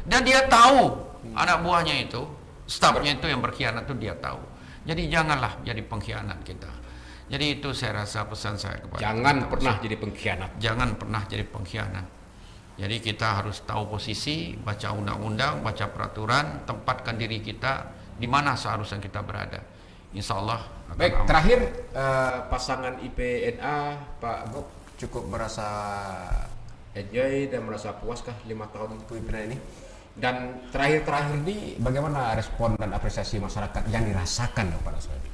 dan dia tahu anak buahnya itu, stafnya itu yang berkhianat itu dia tahu. Jadi janganlah jadi pengkhianat kita. Jadi itu saya rasa pesan saya kepada Jangan kita pernah bersama. jadi pengkhianat. Jangan pernah jadi pengkhianat. Jadi kita harus tahu posisi, baca undang-undang, baca peraturan, tempatkan diri kita di mana seharusnya kita berada. Insya Allah akan Baik, aman. terakhir pasangan IPNA Pak Gop cukup merasa enjoy dan merasa puaskah 5 tahun kepemimpinan ini? Dan terakhir ini bagaimana respon dan apresiasi masyarakat yang dirasakan pada saat ini?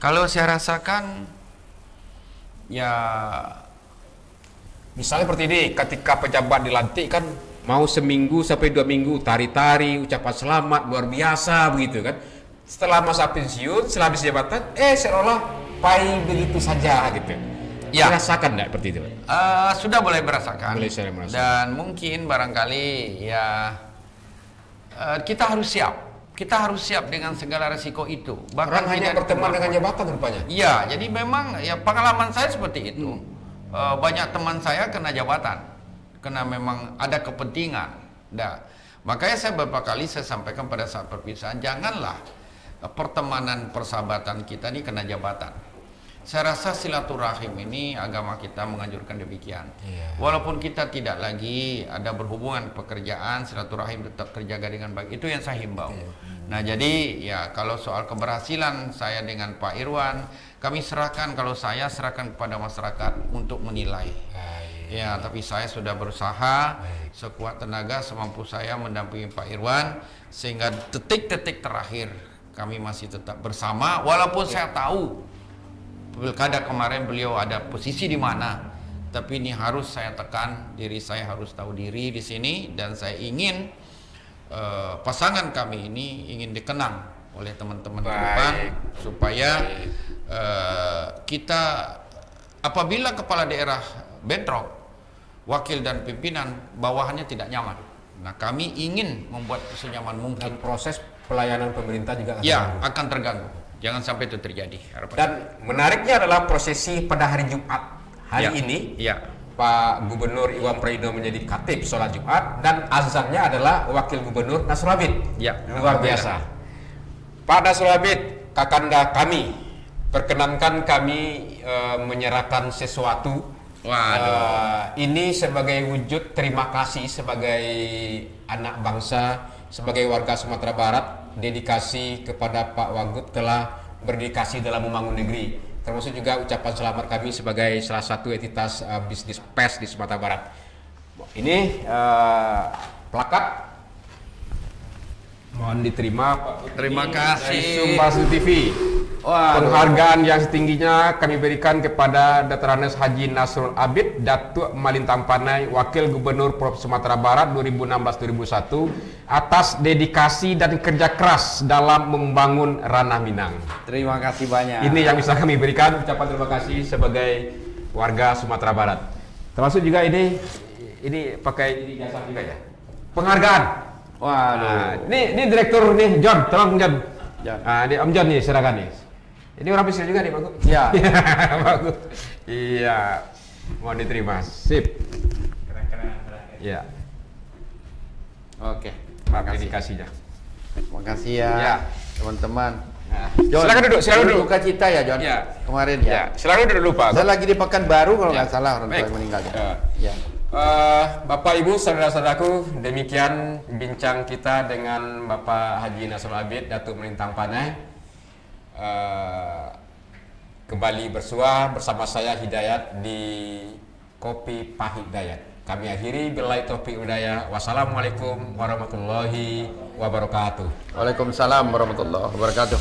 Kalau saya rasakan, ya Misalnya seperti ini, ketika pejabat dilantik kan mau seminggu sampai 2 minggu tari-tari, ucapan selamat luar biasa begitu kan. Setelah masa pensiun, setelah habis jabatan, seolah pai begitu saja gitu. Ya. Dirasakan enggak seperti itu, Pak? sudah mulai merasakan. Mulai saya merasakan. Dan mungkin barangkali ya kita harus siap. Kita harus siap dengan segala resiko itu. Orang hanya tidak berteman keluar. dengan jabatan rupanya. Iya, jadi memang ya pengalaman saya seperti itu. Banyak teman saya kena jabatan, karena memang ada kepentingan. Nah, makanya saya beberapa kali saya sampaikan pada saat perpisahan, janganlah pertemanan persahabatan kita ini kena jabatan. Saya rasa silaturahim ini agama kita menganjurkan demikian. Walaupun kita tidak lagi ada berhubungan pekerjaan, silaturahim tetap terjaga dengan baik. Itu yang saya himbau. Nah, jadi ya kalau soal keberhasilan saya dengan Pak Irwan, kami serahkan, kalau saya serahkan kepada masyarakat untuk menilai. Ya, tapi saya sudah berusaha sekuat tenaga semampu saya mendampingi Pak Irwan, sehingga detik-detik terakhir kami masih tetap bersama, walaupun saya tahu pilkada kemarin beliau ada posisi di mana, tapi ini harus saya tekan diri, saya harus tahu diri di sini, dan saya ingin pasangan kami ini ingin dikenang oleh teman-teman ke depan, supaya kita apabila kepala daerah bentrok, wakil dan pimpinan bawahannya tidak nyaman. Nah, kami ingin membuat senyaman mungkin. Dan proses pelayanan pemerintah juga Ya, akan terganggu. Jangan sampai itu terjadi. Harapan. Dan menariknya adalah prosesi pada hari Jumat hari Ya. ini. Ya. Pak Gubernur Iwan Prayitno menjadi khatib sholat Jumat, dan azannya adalah Wakil Gubernur Nasrul Habib. Ya. Luar biasa. Pak Nasrul Habib, kakanda kami, perkenankan kami menyerahkan sesuatu. Waduh. Ini sebagai wujud terima kasih sebagai anak bangsa, sebagai warga Sumatera Barat, dedikasi kepada Pak Wagub telah berdedikasi dalam membangun negeri. Termasuk juga ucapan selamat kami sebagai salah satu entitas bisnis pers di Sumatera Barat. Ini plakat, mohon diterima Pak. Terima kasih. Sumbasu TV. Penghargaan yang setingginya kami berikan kepada Dr. Andes Haji Nasrul Abid, Datuk Malintang Panai, Wakil Gubernur Provinsi Sumatera Barat 2016-2001, atas dedikasi dan kerja keras dalam membangun Ranah Minang. Terima kasih banyak. Ini yang bisa kami berikan ucapan terima kasih sebagai warga Sumatera Barat. Termasuk juga ini pakai jasa juga ya. Penghargaan. Waduh. Ini direktur nih, John, tolong John. John. Ini Om John nih, silakan nih. Ini orang Pesisir juga nih, Pak Gu. Iya. Bagus. Iya. Mohon diterima. Sip. Iya. Oke. Makasih kasihnya. Makasih ya, Ya. teman-teman. Nah, John, silakan duduk, silakan duduk. Duka cita ya, John. Ya. Kemarin Ya, ya. silakan duduk dulu, Pak. Saya lagi di Pekanbaru kalau Ya. nggak salah orang tua Baik. yang meninggal. Ya. Ya. Bapak Ibu saudara-saudaraku, demikian bincang kita dengan Bapak Haji Nasrul Abid, Datuk Melintang Panai. Kembali bersua bersama saya Hidayat di Kopi Pahit Dayat. Kami akhiri billahi taufiq hidayah. Wassalamualaikum warahmatullahi wabarakatuh. Waalaikumsalam warahmatullahi wabarakatuh.